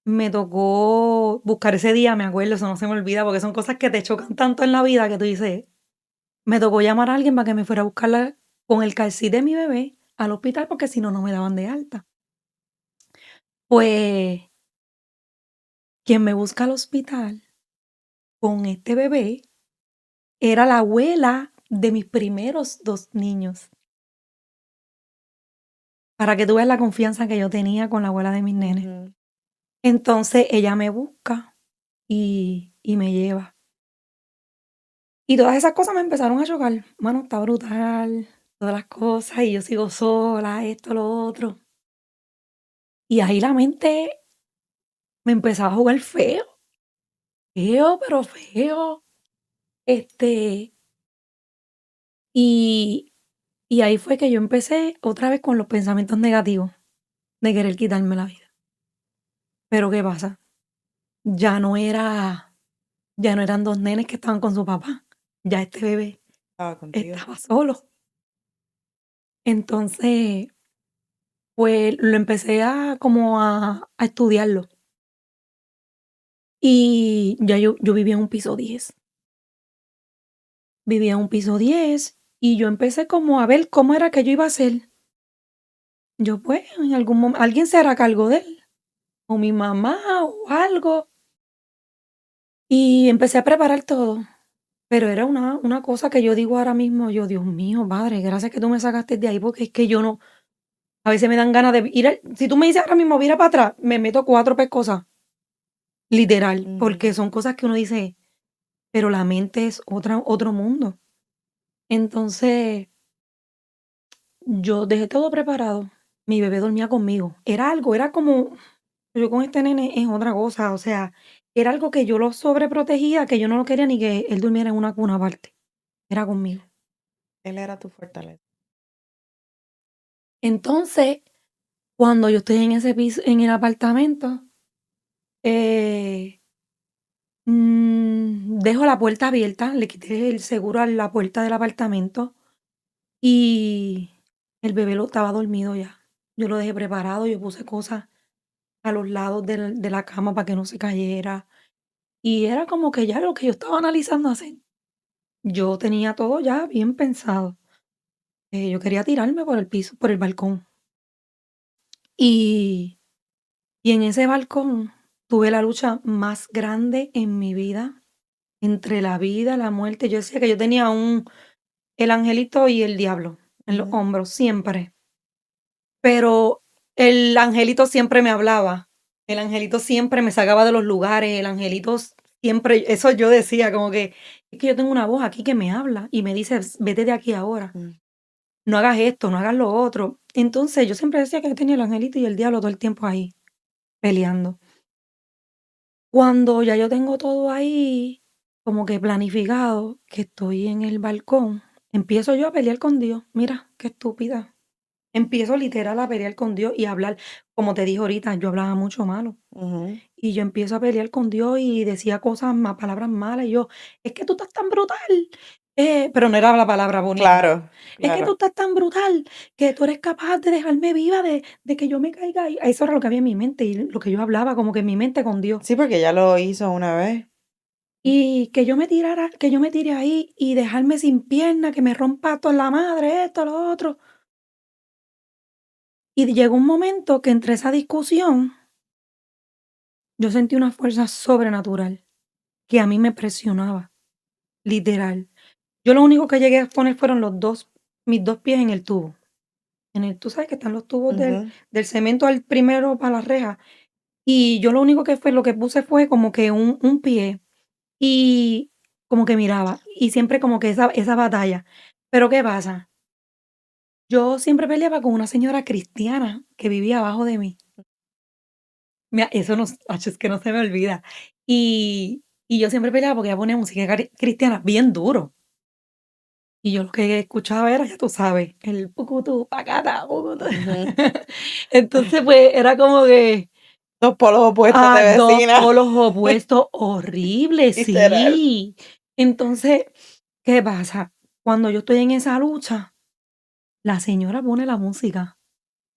me tocó buscar ese día, me acuerdo, eso no se me olvida, porque son cosas que te chocan tanto en la vida que tú dices, me tocó llamar a alguien para que me fuera a buscarla con el calcit de mi bebé al hospital porque si no, no me daban de alta. Pues quien me busca al hospital con este bebé era la abuela de mis primeros 2 niños, para que tú veas la confianza que yo tenía con la abuela de mis nenes.
Ujú.
Entonces, ella me busca y me lleva. Y todas esas cosas me empezaron a chocar. Mano, está brutal, todas las cosas, y yo sigo sola, esto, lo otro. Y ahí la mente me empezaba a jugar feo, feo, pero feo. Este, y y ahí fue que yo empecé otra vez con los pensamientos negativos de querer quitarme la vida. Pero, ¿qué pasa? Ya no era ya no eran 2 nenes que estaban con su papá, ya este bebé
Estaba contigo.
estaba solo. Entonces, pues, lo empecé a como a estudiarlo. Y ya yo vivía en un piso 10, vivía en un piso 10 y yo empecé como a ver cómo era que yo iba a hacer. Yo, pues, en algún momento alguien se hará cargo de él, o mi mamá o algo, y empecé a preparar todo. Pero era una cosa que yo digo ahora mismo, yo: "Dios mío, padre, gracias que tú me sacaste de ahí", porque es que yo no a veces me dan ganas de ir al si tú me dices ahora mismo: "Vira para atrás", me meto 4 pescosas, literal,
Ujú.
porque son cosas que uno dice, pero la mente es otro mundo. Entonces, yo dejé todo preparado, mi bebé dormía conmigo, era como yo con este nene es otra cosa, o sea, era algo que yo lo sobreprotegía, que yo no lo quería ni que él durmiera en una cuna aparte, era conmigo.
Él era tu fortaleza.
Entonces, cuando yo estoy en ese piso en el apartamento, eh, dejo la puerta abierta, le quité el seguro a la puerta del apartamento y el bebé lo estaba dormido ya. Yo lo dejé preparado, yo puse cosas a los lados de la cama para que no se cayera, y era como que ya lo que yo estaba analizando hacer. Yo tenía todo ya bien pensado, yo quería tirarme por el piso, por el balcón. Y y en ese balcón tuve la lucha más grande en mi vida, entre la vida, la muerte. Yo decía que yo tenía el angelito y el diablo en los
Ujú.
hombros, siempre. Pero el angelito siempre me hablaba, el angelito siempre me sacaba de los lugares, el angelito siempre, eso yo decía, como que es que yo tengo una voz aquí que me habla y me dice: Vete de aquí ahora,
Mm.
no hagas esto, no hagas lo otro". Entonces yo siempre decía que yo tenía el angelito y el diablo todo el tiempo ahí, peleando. Cuando ya yo tengo todo ahí como que planificado, que estoy en el balcón, empiezo yo a pelear con Dios. Mira, qué estúpida. Empiezo literal a pelear con Dios y a hablar, como te dije ahorita, yo hablaba mucho malo.
Ujú.
Y yo empiezo a pelear con Dios y decía cosas, palabras malas. Y yo, es que tú estás tan brutal. Pero no era la palabra bonita.
Claro,
Es que tú
claro.
estás tan brutal que tú eres capaz de dejarme viva, de que yo me caiga. Y eso era lo que había en mi mente y lo que yo hablaba, como que en mi mente con Dios.
Sí, porque ya lo hizo una vez.
Y que yo me tire ahí y dejarme sin pierna, que me rompa toda la madre, esto, lo otro. Y llegó un momento que entre esa discusión, yo sentí una fuerza sobrenatural que a mí me presionaba, literal. Yo lo único que llegué a poner fueron mis 2 pies en el tubo. Tú sabes que están los tubos
Ujú.
del cemento al primero para la reja. Y yo lo que puse fue como que un pie y como que miraba. Y siempre como que esa batalla. Pero, ¿qué pasa? Yo siempre peleaba con una señora cristiana que vivía abajo de mí. Mira, eso no es que no se me olvida. Y yo siempre peleaba porque ella ponía música cristiana bien duro. Y yo lo que escuchaba era, ya tú sabes, el pucutú, pacata, pucutú.
Ujú.
Entonces, pues, era como que,
2 polos opuestos de
2
vecina.
polos opuestos horribles,
Literal.
sí. Entonces, ¿qué pasa? Cuando yo estoy en esa lucha, la señora pone la música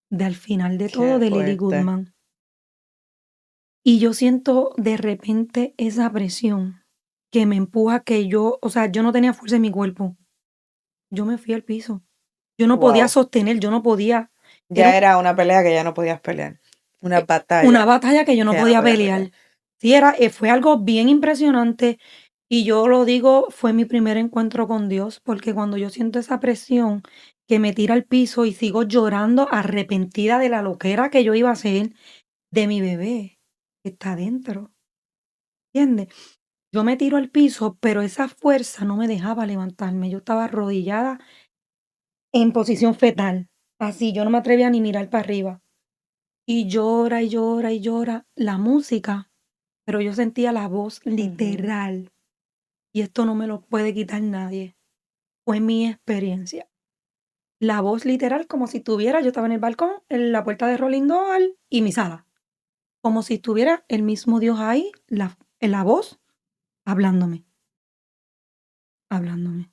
de Al final de todo
Qué
de Lily
fuerte.
Goodman. Y yo siento de repente esa presión que me empuja que yo, o sea, yo no tenía fuerza en mi cuerpo. Yo me fui al piso. Yo no podía
Wow.
sostener, yo no podía. Era
Ya era una pelea que ya no podías pelear. Una
una
batalla
batalla que yo no
que ya no
podía
podías pelear.
pelear. Sí, fue algo bien impresionante y yo lo digo, fue mi primer encuentro con Dios, porque cuando yo siento esa presión que me tira al piso y sigo llorando arrepentida de la loquera que yo iba a hacer de mi bebé que está dentro, ¿entiendes? Yo me tiro al piso, pero esa fuerza no me dejaba levantarme. Yo estaba arrodillada en posición fetal, así, yo no me atrevía ni mirar para arriba. y llora, y llora, y llora la música, pero yo sentía la voz
Ujú.
literal, y esto no me lo puede quitar nadie. Fue mi experiencia. La voz literal, como si estuviera, yo estaba en el balcón, en la puerta de Rolling Door y mi sala. Como si estuviera el mismo Dios ahí, en la voz, hablándome, hablándome.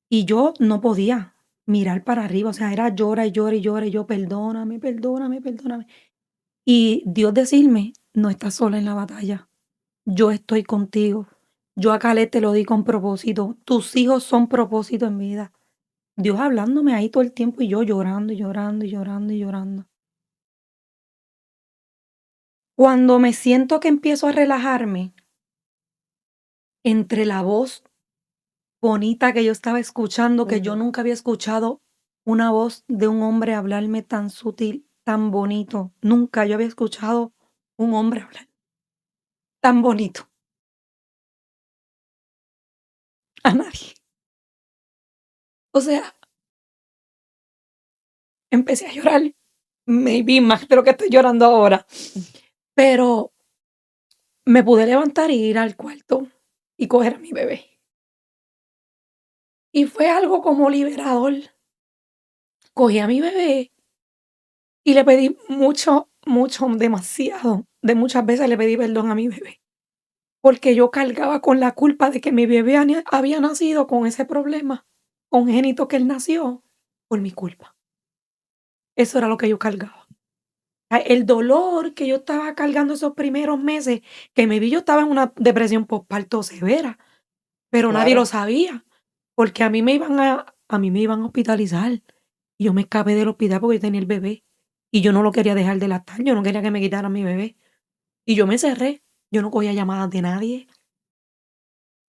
Y yo no podía mirar para arriba, o sea, era llora y llora y llora, y yo, perdóname, perdóname, perdóname. Y Dios decirme, no estás sola en la batalla, yo estoy contigo. Yo a Caleb te lo di con propósito, tus hijos son propósito en vida. Dios hablándome ahí todo el tiempo y yo llorando y llorando y llorando y llorando. Cuando me siento que empiezo a relajarme, entre la voz bonita que yo estaba escuchando, que yo
Ujú.
nunca había escuchado una voz de un hombre hablarme tan sutil, tan bonito. Nunca yo había escuchado un hombre hablar tan bonito a nadie. O sea, empecé a llorar, maybe más de lo que estoy llorando ahora, pero me pude levantar y ir al cuarto y coger a mi bebé. Y fue algo como liberador. Cogí a mi bebé y le pedí mucho, mucho, demasiado, de muchas veces le pedí perdón a mi bebé. Porque yo cargaba con la culpa de que mi bebé había nacido con ese problema congénito que él nació por mi culpa. Eso era lo que yo cargaba. El dolor que yo estaba cargando esos primeros meses, que me vi yo estaba en una depresión postparto severa, pero nadie lo
Claro.
sabía, porque a mí me iban a hospitalizar. Y yo me escapé del hospital porque yo tenía el bebé, y yo no lo quería dejar de lactar, yo no quería que me quitaran mi bebé. Y yo me cerré, yo no cogía llamadas de nadie.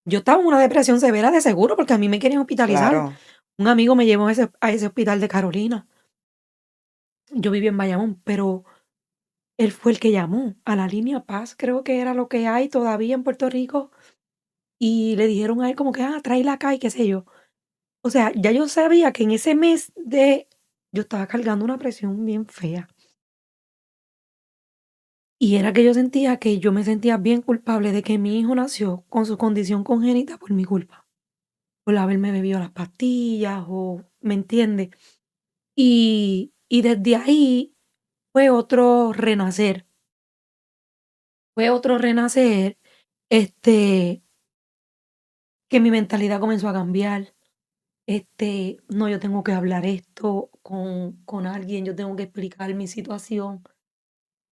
Yo estaba en una depresión severa de seguro, porque a mí me querían hospitalizar.
Claro.
Un amigo me llevó a ese hospital de Carolina. Yo vivía en Bayamón, pero él fue el que llamó a la línea Paz, creo que era lo que hay todavía en Puerto Rico, y le dijeron a él como que: "Ah, tráela acá", y qué sé yo. O sea, ya yo sabía que en ese mes yo estaba cargando una presión bien fea, y era que yo sentía que yo me sentía bien culpable de que mi hijo nació con su condición congénita por mi culpa, por haberme bebido las pastillas o, ¿me entiendes? Y desde ahí fue otro renacer, este, que mi mentalidad comenzó a cambiar, no, yo tengo que hablar esto con alguien, yo tengo que explicar mi situación.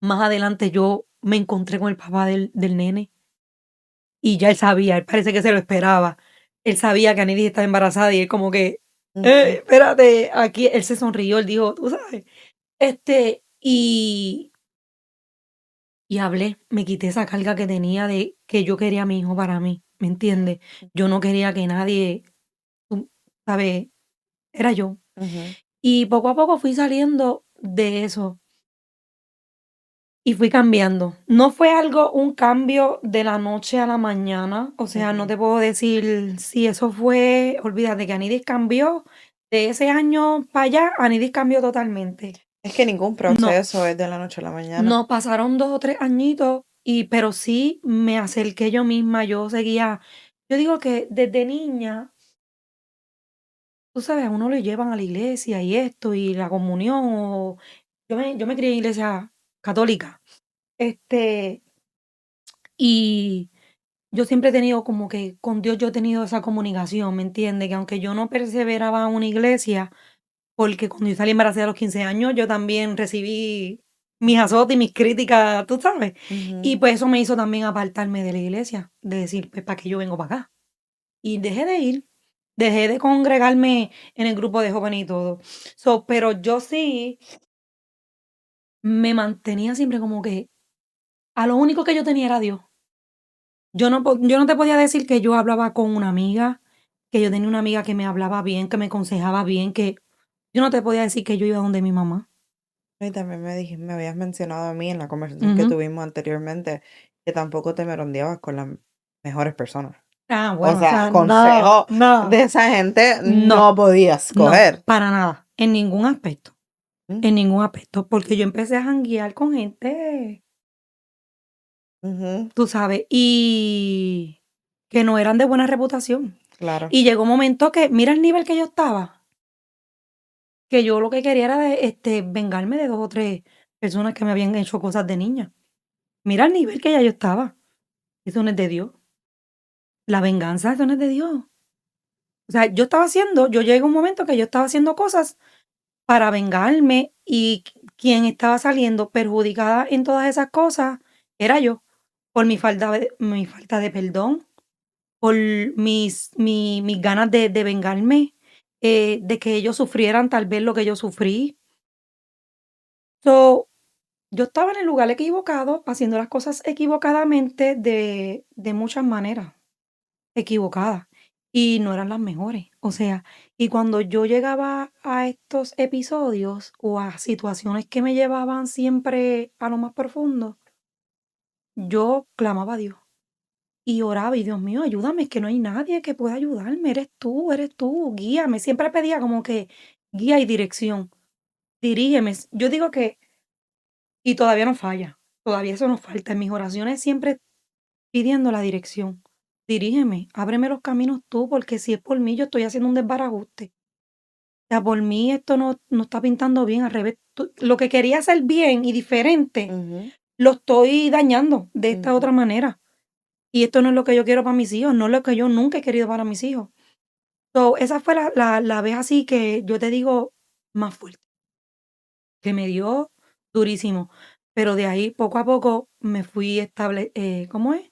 Más adelante yo me encontré con el papá del nene y ya él sabía, él parece que se lo esperaba. Él sabía que Anidis estaba embarazada y él como que,
Ujú.
espérate, aquí él se sonrió, él dijo, tú sabes, y hablé, me quité esa carga que tenía de que yo quería a mi hijo para mí, ¿me entiendes? Yo no quería que nadie, tú sabes, era yo.
Ujú.
Y poco a poco fui saliendo de eso y fui cambiando. No fue algo, un cambio de la noche a la mañana, o sea, no
Ujú.
te puedo decir si eso fue, olvídate que Anidis cambió, de ese año para allá, Anidis cambió totalmente.
Es que ningún
No.
proceso es de la noche a la mañana.
No, pasaron 2 o 3 añitos pero sí me acerqué yo misma, yo digo que desde niña, tú sabes, a uno lo llevan a la iglesia y esto, y la comunión, o yo me crié en iglesia católica, este, y yo siempre he tenido como que con Dios yo he tenido esa comunicación, ¿me entiendes? Que aunque yo no perseveraba en una iglesia, porque cuando yo salí embarazada a los 15 años, yo también recibí mis azotes y mis críticas, tú sabes. Y
Ujú.
pues eso me hizo también apartarme de la iglesia, de decir, pues, ¿para qué yo vengo para acá? Y dejé de ir, dejé de congregarme en el grupo de jóvenes y todo. Pero yo sí me mantenía siempre como que a lo único que yo tenía era Dios. Yo no te podía decir que yo hablaba con una amiga, que yo tenía una amiga que me hablaba bien, que me aconsejaba bien, que yo no te podía decir que yo iba donde mi mamá.
Y también me habías mencionado a mí en la conversación que
Ujú.
tuvimos anteriormente que tampoco te merondeabas con las mejores personas.
Ah,
O
bueno, o
sea,
sea, no,
consejo
no,
de esa gente
no,
no podías
no,
coger.
para nada, en ningún aspecto. en ningún aspecto, porque yo empecé a janguear con gente,
Ujú,
tú sabes, y que no eran de buena reputación.
claro.
Y llegó un momento que, mira el nivel que yo estaba, que yo lo que quería era vengarme de 2 o 3 personas que me habían hecho cosas de niña. Mira el nivel que ya yo estaba. Eso no es de Dios. La venganza, eso no es de Dios. O sea, yo llegué a un momento que yo estaba haciendo cosas para vengarme y quien estaba saliendo perjudicada en todas esas cosas era yo, por mi falta de perdón, por mis ganas de vengarme, de que ellos sufrieran tal vez lo que yo sufrí. So, yo estaba en el lugar equivocado, haciendo las cosas equivocadamente de muchas maneras. Equivocada, y no eran las mejores. O sea, y cuando yo llegaba a estos episodios o a situaciones que me llevaban siempre a lo más profundo, yo clamaba a Dios y oraba y Dios mío, ayúdame, es que no hay nadie que pueda ayudarme, eres tú, guíame. Siempre pedía como que guía y dirección, dirígeme. Yo digo que, y todavía no falla, todavía eso nos falta. En mis oraciones siempre pidiendo la dirección. Dirígeme, ábreme los caminos tú, porque si es por mí, yo estoy haciendo un desbarajuste. O sea, por mí esto no está pintando bien, al revés. Lo que quería hacer bien y diferente,
Ujú,
lo estoy dañando de esta
ujú.
otra manera. Y esto no es lo que yo quiero para mis hijos, no es lo que yo nunca he querido para mis hijos. So, esa fue la vez así que yo te digo más fuerte, que me dio durísimo. Pero de ahí, poco a poco, me fui ¿cómo es?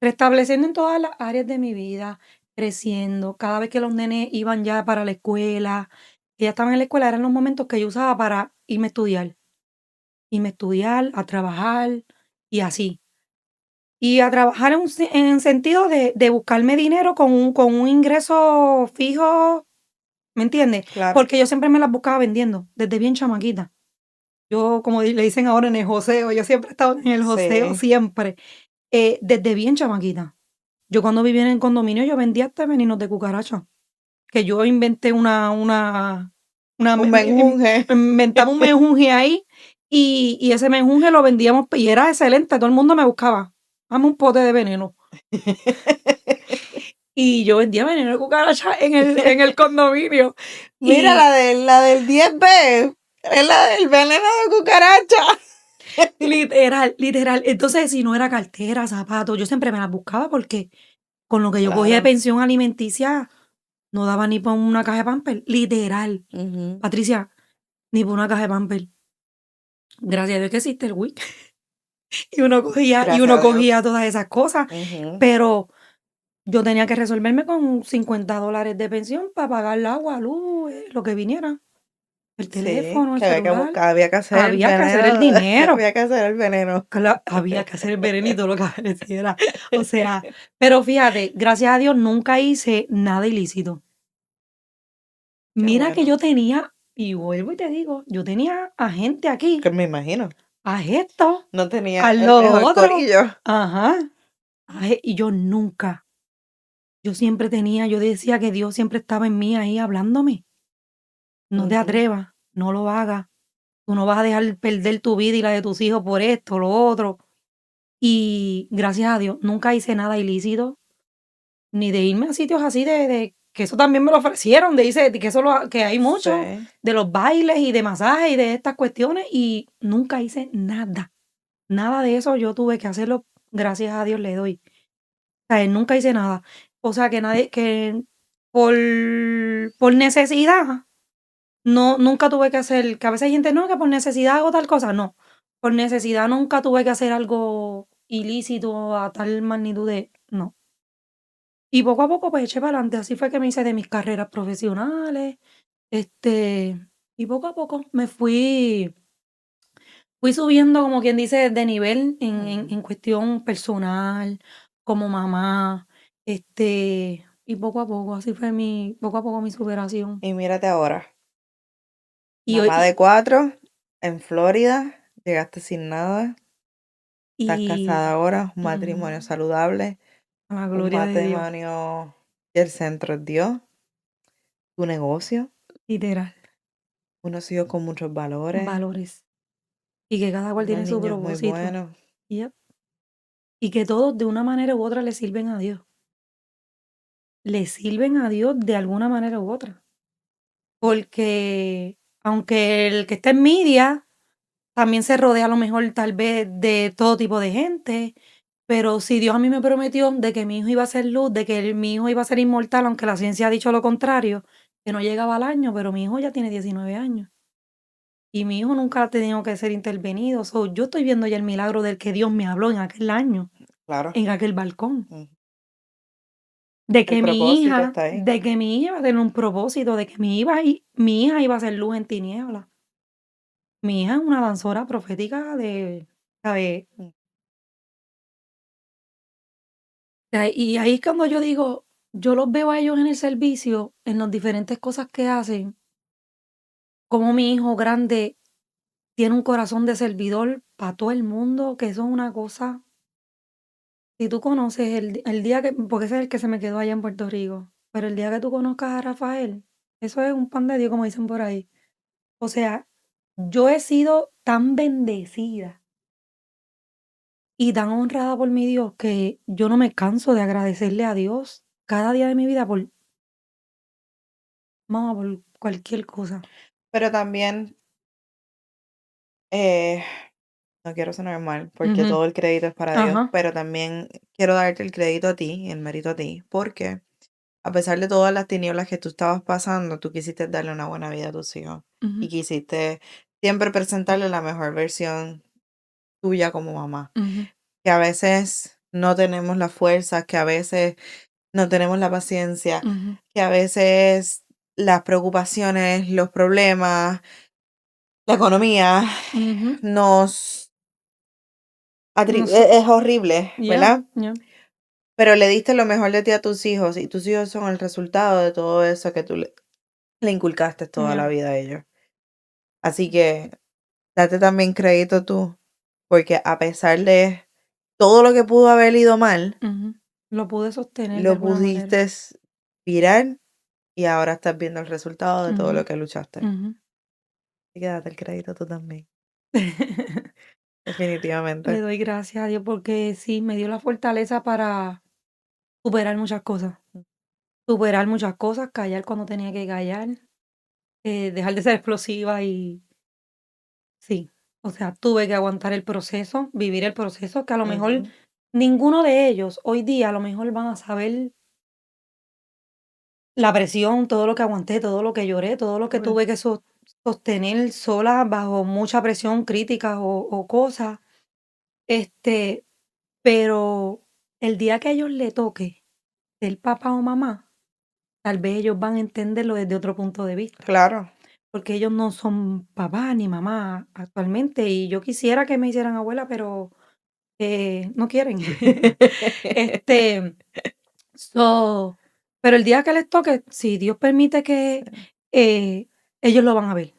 Restableciendo en todas las áreas de mi vida, creciendo. Cada vez que los nenes iban ya para la escuela, que ya estaban en la escuela, eran los momentos que yo usaba para irme a estudiar, a trabajar y así. Y a trabajar en sentido de buscarme dinero con un ingreso fijo, ¿me entiendes?
Claro.
Porque yo siempre me las buscaba vendiendo, desde bien chamaquita. Yo, como le dicen ahora en el joseo, yo siempre he estado en el joseo,
Sí.
siempre, desde bien chamaquita. Yo cuando vivía en el condominio, yo vendía hasta veninos de cucaracha, que yo inventé una
Un menjunje.
inventaba un menjunje ahí, y ese menjunje lo vendíamos, y era excelente, todo el mundo me buscaba, dame un pote de veneno. Y yo vendía veneno de cucaracha en el condominio,
Mira,
y
la del 10B, es la del veneno de cucaracha.
literal, literal. Entonces, si no era cartera, zapatos, yo siempre me las buscaba porque con lo que yo cogía de
Claro.
pensión alimenticia, no daba ni para una caja de Pampers, literal.
Ujú.
Patricia, ni por una caja de Pampers. Gracias a Dios que existe el WIC. Y uno cogía, y
Gracias
uno
a Dios.
cogía todas esas cosas.
Ujú.
Pero yo tenía que resolverme con $50 de pensión para pagar el agua, luz, lo que viniera. El
Sí,
teléfono, el
que había que
celular.
buscar, había que hacer el
Había que hacer el
veneno,
dinero.
había que hacer el veneno.
Había que hacer el verenito, lo que apareciera. O sea, pero fíjate, gracias a Dios nunca hice nada ilícito.
Qué
Mira que
bueno.
yo tenía, y vuelvo y te digo, yo tenía a gente
Que
aquí,
me imagino.
a esto,
No tenía
a
el
lo
mejor
otro.
corillo.
Ajá. Y yo nunca, yo siempre tenía, yo decía que Dios siempre estaba en mí ahí hablándome. No te
Ujú.
atrevas, no lo hagas. Tú no vas a dejar perder tu vida y la de tus hijos por esto, lo otro. Y gracias a Dios, nunca hice nada ilícito, ni de irme a sitios así que eso también me lo ofrecieron, de que que hay mucho,
Sí.
de los bailes y de masajes y de estas cuestiones, y nunca hice nada. Nada de eso yo tuve que hacerlo, gracias a Dios le doy. O sea, nunca hice nada. O sea, que por, por necesidad, no, nunca tuve que hacer, que a veces hay gente, no, que por necesidad hago tal cosa, no. Por necesidad nunca tuve que hacer algo ilícito a tal magnitud no. Y poco a poco, pues eché para adelante. Así fue que me hice de mis carreras profesionales. Este, y poco a poco fui subiendo, como quien dice, de nivel
Ujú.
en cuestión personal, como mamá. Y poco a poco mi superación.
Y mírate ahora,
Y
mamá
hoy,
de 4, en Florida, llegaste sin nada, estás casada
y,
ahora, un matrimonio
mm,
saludable,
a la
un
gloria de Dios,
matrimonio y el centro es Dios, tu negocio,
literal.
Unos hijos con muchos valores,
valores, y que cada cual
unos
tiene su
niños muy
propósito.
buenos.
Yep. Y que todos de una manera u otra le sirven a Dios. Le sirven a Dios de alguna manera u otra. Porque aunque el que está en media también se rodea a lo mejor tal vez de todo tipo de gente, pero si Dios a mí me prometió de que mi hijo iba a ser luz, de que mi hijo iba a ser inmortal, aunque la ciencia ha dicho lo contrario, que no llegaba al año, pero mi hijo ya tiene 19 años. Y mi hijo nunca ha tenido que ser intervenido. So, yo estoy viendo ya el milagro del que Dios me habló en aquel año,
Claro.
en aquel balcón.
Ujú.
De
El
que
propósito está ahí.
mi hija iba a tener un propósito, de que mi hija iba a ser luz en tinieblas. Mi hija es una danzora profética de, ¿sabes?
Mm.
Y ahí es cuando yo digo, yo los veo a ellos en el servicio, en las diferentes cosas que hacen, como mi hijo grande tiene un corazón de servidor para todo el mundo, que eso es una cosa. Si tú conoces el día que, porque ese es el que se me quedó allá en Puerto Rico, pero el día que tú conozcas a Rafael, eso es un pan de Dios, como dicen por ahí. O sea, yo he sido tan bendecida y tan honrada por mi Dios que yo no me canso de agradecerle a Dios cada día de mi vida por, mamá, por cualquier cosa.
Pero también, eh, no quiero sonar mal, porque
Ujú.
todo el crédito es para Dios,
Ajá.
pero también quiero darte el crédito a ti, el mérito a ti, porque a pesar de todas las tinieblas que tú estabas pasando, tú quisiste darle una buena vida a tus hijos y
Ujú,
quisiste siempre presentarle la mejor versión tuya como mamá.
ujú,
Que a veces no tenemos la fuerza, que a veces no tenemos la paciencia,
ujú,
que a veces las preocupaciones, los problemas, la economía
ujú.
nos
Noso
es horrible,
Yeah,
¿verdad?
yeah,
Pero le diste lo mejor de ti a tus hijos y tus hijos son el resultado de todo eso que tú le inculcaste toda
yeah.
la vida a ellos. Así que date también crédito tú, porque a pesar de todo lo que pudo haber ido mal,
Ujú. Lo pude sostener de
lo
alguna manera.
pudiste virar y ahora estás viendo el resultado de todo
Ujú,
lo que luchaste.
ujú.
Así que date el crédito tú también,
Le
definitivamente.
doy gracias a Dios porque sí, me dio la fortaleza para superar muchas cosas. Superar muchas cosas, callar cuando tenía que callar, dejar de ser explosiva y sí, o sea, tuve que aguantar el proceso, vivir el proceso, que a lo mejor
Ujú,
ninguno de ellos hoy día a lo mejor van a saber la presión, todo lo que aguanté, todo lo que lloré, todo lo que
bueno,
tuve que sostener sola bajo mucha presión, críticas o cosas. Este, pero el día que a ellos le toque ser papá o mamá, tal vez ellos van a entenderlo desde otro punto de vista,
claro.
porque ellos no son papá ni mamá actualmente y yo quisiera que me hicieran abuela, pero no quieren. Este, so, pero el día que les toque, si Dios permite que eh, ellos lo van a ver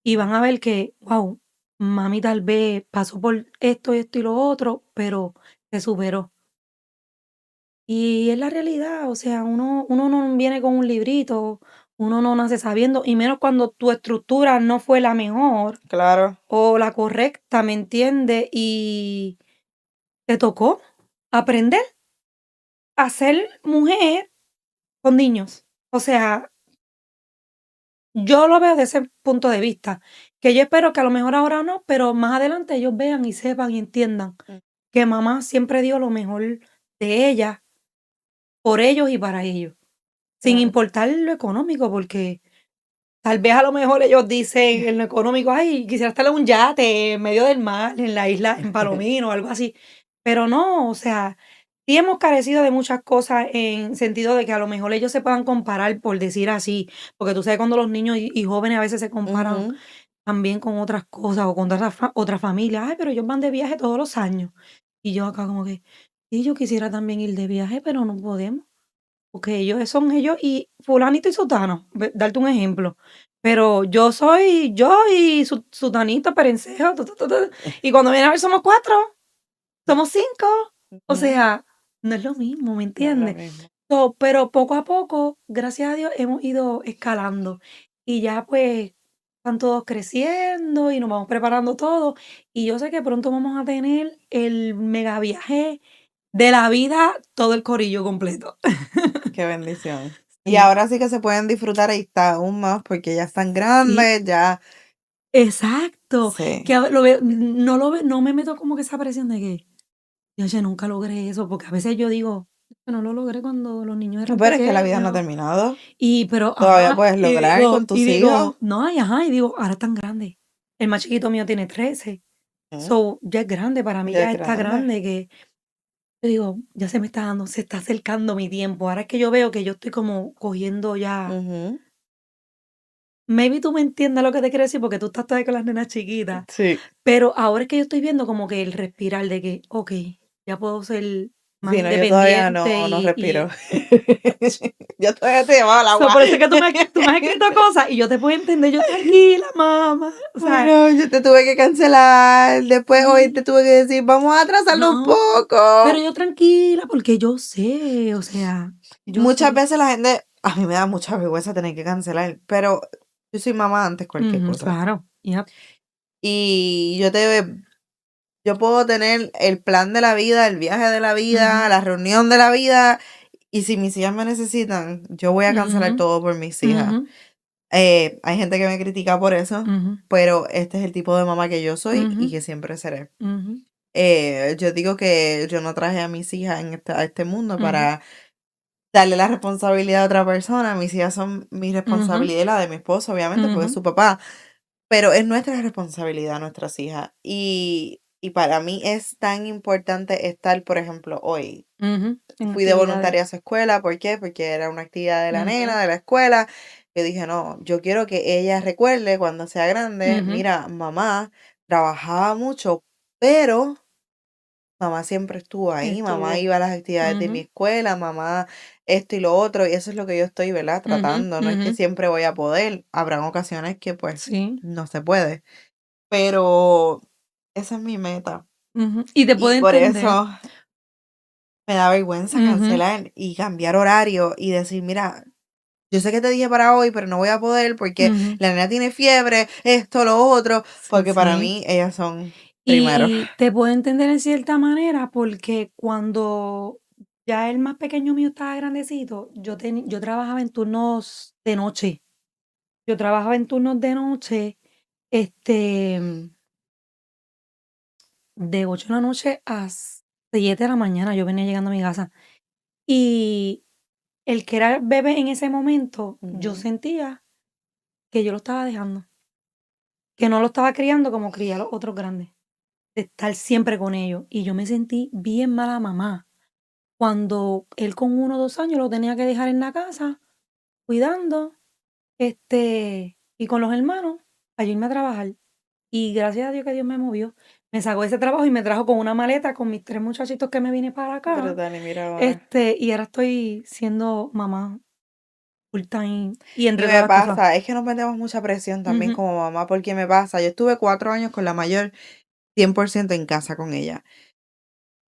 y van a ver que, wow, mami tal vez pasó por esto, esto y lo otro, pero se superó. Y es la realidad, o sea, uno no viene con un librito, uno no nace sabiendo, y menos cuando tu estructura no fue la mejor
Claro.
o la correcta, ¿me entiendes? Y te tocó aprender a ser mujer con niños. O sea, yo lo veo desde ese punto de vista, que yo espero que a lo mejor ahora no, pero más adelante ellos vean y sepan y entiendan
Mm,
que mamá siempre dio lo mejor de ella, por ellos y para ellos, sin
claro.
importar lo económico, porque tal vez a lo mejor ellos dicen en lo económico, ay, quisiera estar en un yate en medio del mar, en la isla, en Palomino o algo así. Pero no, o sea, sí hemos carecido de muchas cosas en sentido de que a lo mejor ellos se puedan comparar, por decir así, porque tú sabes cuando los niños y jóvenes a veces se comparan
Ujú.
también con otras cosas o con otras familias. Ay, pero ellos van de viaje todos los años. Y yo acá como que, sí, yo quisiera también ir de viaje, pero no podemos. Porque ellos son ellos y fulanito y sutano, darte un ejemplo. Pero yo soy yo y sutanito, perencejo, y cuando viene a ver somos 4, somos 5. O
Ujú.
sea, no es lo mismo, ¿me
No es lo
entiendes?
mismo.
Pero poco a poco, gracias a Dios, hemos ido escalando. Y ya pues, están todos creciendo y nos vamos preparando todo. Y yo sé que pronto vamos a tener el mega viaje de la vida, todo el corillo completo.
Qué bendición. Y
Sí,
ahora sí que se pueden disfrutar ahí está aún más porque ya están
sí,
grandes, ya.
exacto. Que
Sí.
no me meto como que esa presión de que, yo nunca logré eso, porque a veces yo digo, "Que no lo logré cuando los niños eran
Pero es que la vida no ha
pequeños".
terminado.
Pero,
Todavía
ajá,
puedes lograr con tus hijos.
no, y ajá, y digo, ahora están grandes. El más chiquito mío tiene 13.
Mm,
So, ya es grande, para mí
ya es
ya está
grande.
grande, que yo digo, ya se está acercando mi tiempo. Ahora es que yo veo que yo estoy como cogiendo ya.
Ujú.
Maybe tú me entiendas lo que te quiero decir porque tú estás todavía con las nenas chiquitas,
Sí.
pero ahora es que yo estoy viendo como que el respirar de que, okey, ya puedo ser más
Sí, no, yo todavía
independiente
no respiro.
y
Yo todavía te llevaba al
so,
agua.
por eso es que tú me has escrito cosas y yo te puedo entender, yo: "Tranquila, mamá". O
Ay,
sea,
no, yo te tuve que cancelar. Después hoy te
sí,
tuve que decir, vamos a atrasarlo un
no, pero
poco.
yo tranquila, porque yo sé, o sea, yo
Muchas
sé.
veces la gente, a mí me da mucha vergüenza tener que cancelar, pero yo soy mamá antes cualquier
Ujú,
cosa.
claro, yep.
Y yo puedo tener el plan de la vida, el viaje de la vida,
Ujú,
la reunión de la vida, y si mis hijas me necesitan, yo voy a cancelar
ujú,
todo por mis hijas.
ujú,
Hay gente que me critica por eso,
ujú,
pero este es el tipo de mamá que yo soy
ujú,
y que siempre seré.
ujú,
Yo digo que yo no traje a mis hijas a este mundo
ujú,
para darle la responsabilidad a otra persona. Mis hijas son mi
ujú,
responsabilidad y la de mi esposo, obviamente, porque es
ujú,
su papá. Pero es nuestra responsabilidad, nuestras hijas. Y para mí es tan importante estar, por ejemplo, hoy.
ujú, en
Fui de
actividades.
voluntaria a su escuela, ¿por qué? Porque era una actividad de la
Ujú,
nena, de la escuela. Yo dije, no, yo quiero que ella recuerde cuando sea grande,
ujú,
mira, mamá trabajaba mucho, pero mamá siempre estuvo ahí, mamá
estuvo.
iba a las actividades de mi
Ujú,
escuela, mamá esto y lo otro, y eso es lo que yo estoy, ¿verdad?
ujú,
Tratando. No es
ujú,
que siempre voy a poder, habrán ocasiones que pues
sí,
no se puede, pero esa es mi meta.
ujú, y te puedo
Y por
entender.
eso me da vergüenza
Ujú,
cancelar y cambiar horario y decir, mira, yo sé que te dije para hoy, pero no voy a poder porque
ujú,
la nena tiene fiebre, esto, lo otro,
sí,
porque para
sí.
mí ellas son primero.
Y te puedo entender en cierta manera porque cuando ya el más pequeño mío estaba grandecito, yo trabajaba en turnos de noche. Yo trabajaba en turnos de noche, este, de 8 de la noche a 7 de la mañana, yo venía llegando a mi casa. Y el que era bebé en ese momento, yo
Ujú.
sentía que yo lo estaba dejando, que no lo estaba criando como cría a los otros grandes, de estar siempre con ellos. Y yo me sentí bien mala mamá cuando él con 1 o 2 años lo tenía que dejar en la casa cuidando, y con los hermanos, a yo irme a trabajar. Y gracias a Dios que Dios me movió, me sacó de ese trabajo y me trajo con una maleta con mis 3 muchachitos que me vine para acá,
Brutal, y mira ahora.
y ahora estoy siendo mamá full time y
Y
entre todas
me
las cosas.
pasa, es que nos metemos mucha presión también
Ujú,
como mamá, porque me pasa, yo estuve 4 años con la mayor 100% en casa con ella.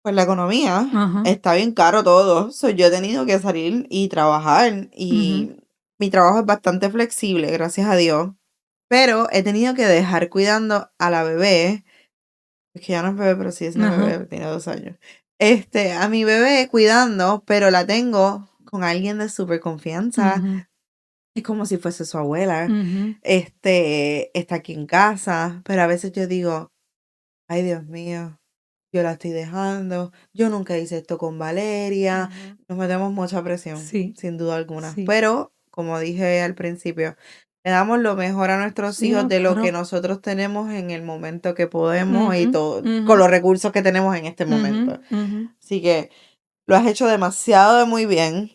Pues la economía
ajá,
está bien caro todo, yo he tenido que salir y trabajar
ujú,
y mi trabajo es bastante flexible, gracias a Dios, pero he tenido que dejar cuidando a la bebé, es que ya no es bebé, pero sí es una
ajá,
bebé, tiene 2 años. A mi bebé cuidando, pero la tengo con alguien de súper confianza.
ujú,
Es como si fuese su abuela.
ujú,
Está aquí en casa, pero a veces yo digo, ay Dios mío, yo la estoy dejando, yo nunca hice esto con Valeria,
ujú.
nos metemos mucha presión,
Sí,
sin duda alguna.
sí.
Pero, como dije al principio, le damos lo mejor a nuestros
Sí,
hijos
no,
de lo que
claro.
nosotros tenemos en el momento que podemos y
Ujú,
todo,
ujú,
con los recursos que tenemos en este
ujú,
momento.
ujú,
Así que lo has hecho demasiado de muy bien.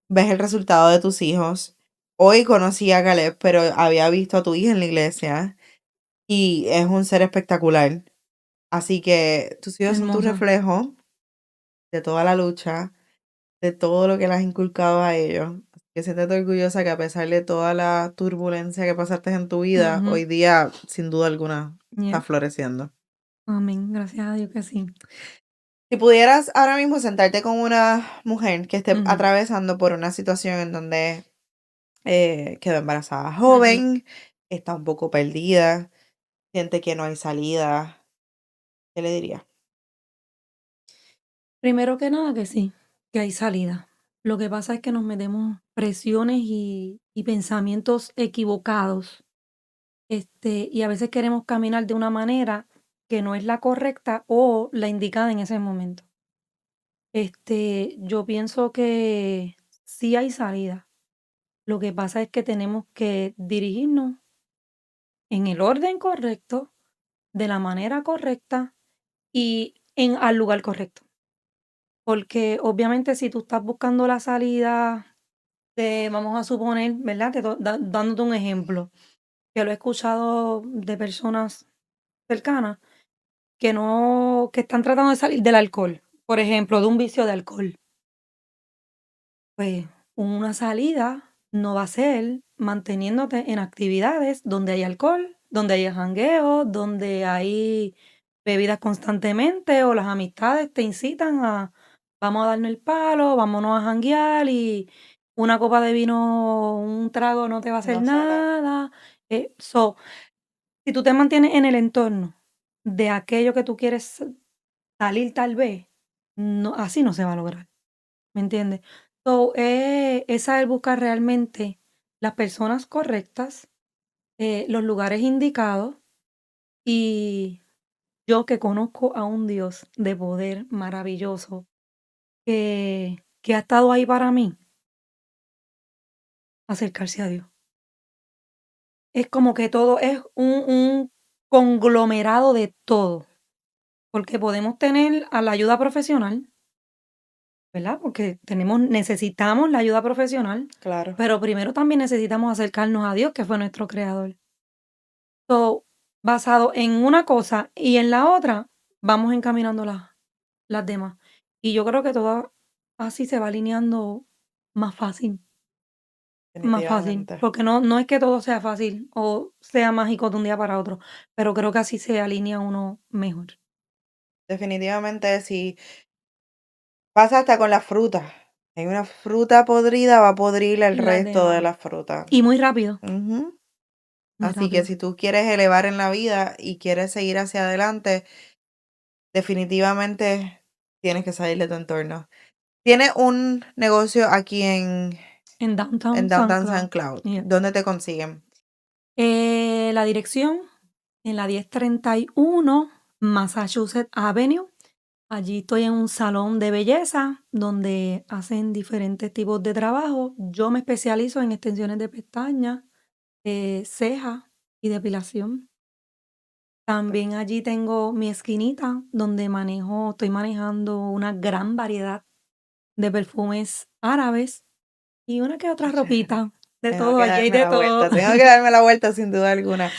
Ves el resultado de tus hijos. Hoy conocí a Caleb, pero había visto a tu hija en la iglesia y es un ser espectacular. Así que tus hijos son tu
hermosa.
reflejo de toda la lucha, de todo lo que le has inculcado a ellos. Así que siéntete orgullosa que a pesar de toda la turbulencia que pasaste en tu vida,
Ujú,
hoy día, sin duda alguna,
yeah.
estás floreciendo.
Amén, gracias a Dios que sí.
Si pudieras ahora mismo sentarte con una mujer que esté
Ujú,
atravesando por una situación en donde quedó embarazada
ujú,
joven, está un poco perdida, siente que no hay salida, ¿qué le diría?
Primero que nada que sí, que hay salida. Lo que pasa es que nos metemos presiones y pensamientos equivocados, y a veces queremos caminar de una manera que no es la correcta o la indicada en ese momento. Yo pienso que sí hay salida. Lo que pasa es que tenemos que dirigirnos en el orden correcto, de la manera correcta y al lugar correcto. Porque obviamente si tú estás buscando la salida vamos a suponer, ¿verdad? Dándote un ejemplo, que lo he escuchado de personas cercanas que están tratando de salir del alcohol, por ejemplo, de un vicio de alcohol. Pues una salida no va a ser manteniéndote en actividades donde hay alcohol, donde hay jangueo, donde hay bebidas constantemente o las amistades te incitan a vamos a darnos el palo, vámonos a janguear y una copa de vino, un trago no te va a hacer
No sé nada.
nada. Si tú te mantienes en el entorno de aquello que tú quieres salir tal vez, no, así no se va a lograr. ¿Me entiendes? Es saber buscar realmente las personas correctas, los lugares indicados y yo que conozco a un Dios de poder maravilloso que ha estado ahí para mí, acercarse a Dios. Es como que todo es un conglomerado de todo, porque podemos tener a la ayuda profesional, ¿verdad? Porque necesitamos la ayuda profesional,
Claro.
pero primero también necesitamos acercarnos a Dios, que fue nuestro creador. So, basado en una cosa y en la otra, vamos encaminando las demás. Y yo creo que todo así se va alineando más fácil, más fácil,
Definitivamente.
porque no es que todo sea fácil o sea mágico de un día para otro, pero creo que así se alinea uno mejor.
Definitivamente sí. Pasa hasta con la fruta. Hay una fruta podrida, va a podrir el
Las
resto de
demás.
la fruta.
Y muy rápido,
Ujú.
muy
Así que
rápido.
si tú quieres elevar en la vida y quieres seguir hacia adelante, definitivamente tienes que salir de tu entorno. Tiene un negocio aquí
En
en
Downtown San
Downtown San
Cloud.
Cloud.
Yeah.
¿Dónde te consiguen?
La dirección en la 1031 Massachusetts Avenue. Allí estoy en un salón de belleza donde hacen diferentes tipos de trabajo. Yo me especializo en extensiones de pestañas, cejas y depilación. También allí tengo mi esquinita donde estoy manejando una gran variedad de perfumes árabes y una que otra
Chévere.
ropita. De
Tengo
todo,
que
allí hay
darme
de
la
todo.
vuelta, tengo que darme la vuelta sin duda alguna.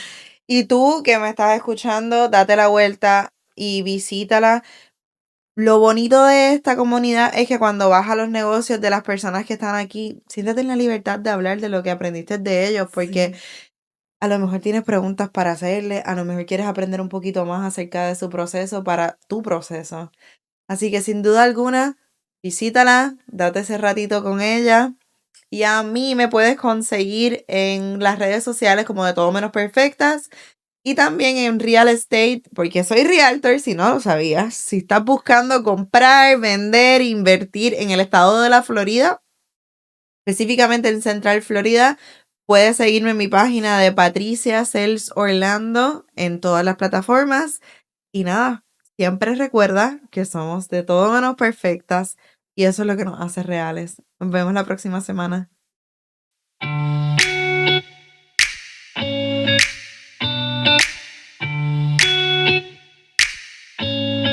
Y tú que me estás escuchando, date la vuelta y visítala. Lo bonito de esta comunidad es que cuando vas a los negocios de las personas que están aquí, siéntate en la libertad de hablar de lo que aprendiste de ellos, porque
Sí.
a lo mejor tienes preguntas para hacerle, a lo mejor quieres aprender un poquito más acerca de su proceso para tu proceso. Así que sin duda alguna, visítala, date ese ratito con ella. Y a mí me puedes conseguir en las redes sociales como de Todo Menos Perfectas y también en real estate, porque soy realtor, si no lo sabías. Si estás buscando comprar, vender, invertir en el estado de la Florida, específicamente en Central Florida, puedes seguirme en mi página de Patricia Sales Orlando en todas las plataformas. Y nada, siempre recuerda que somos de todo menos perfectas y eso es lo que nos hace reales. Nos vemos la próxima semana.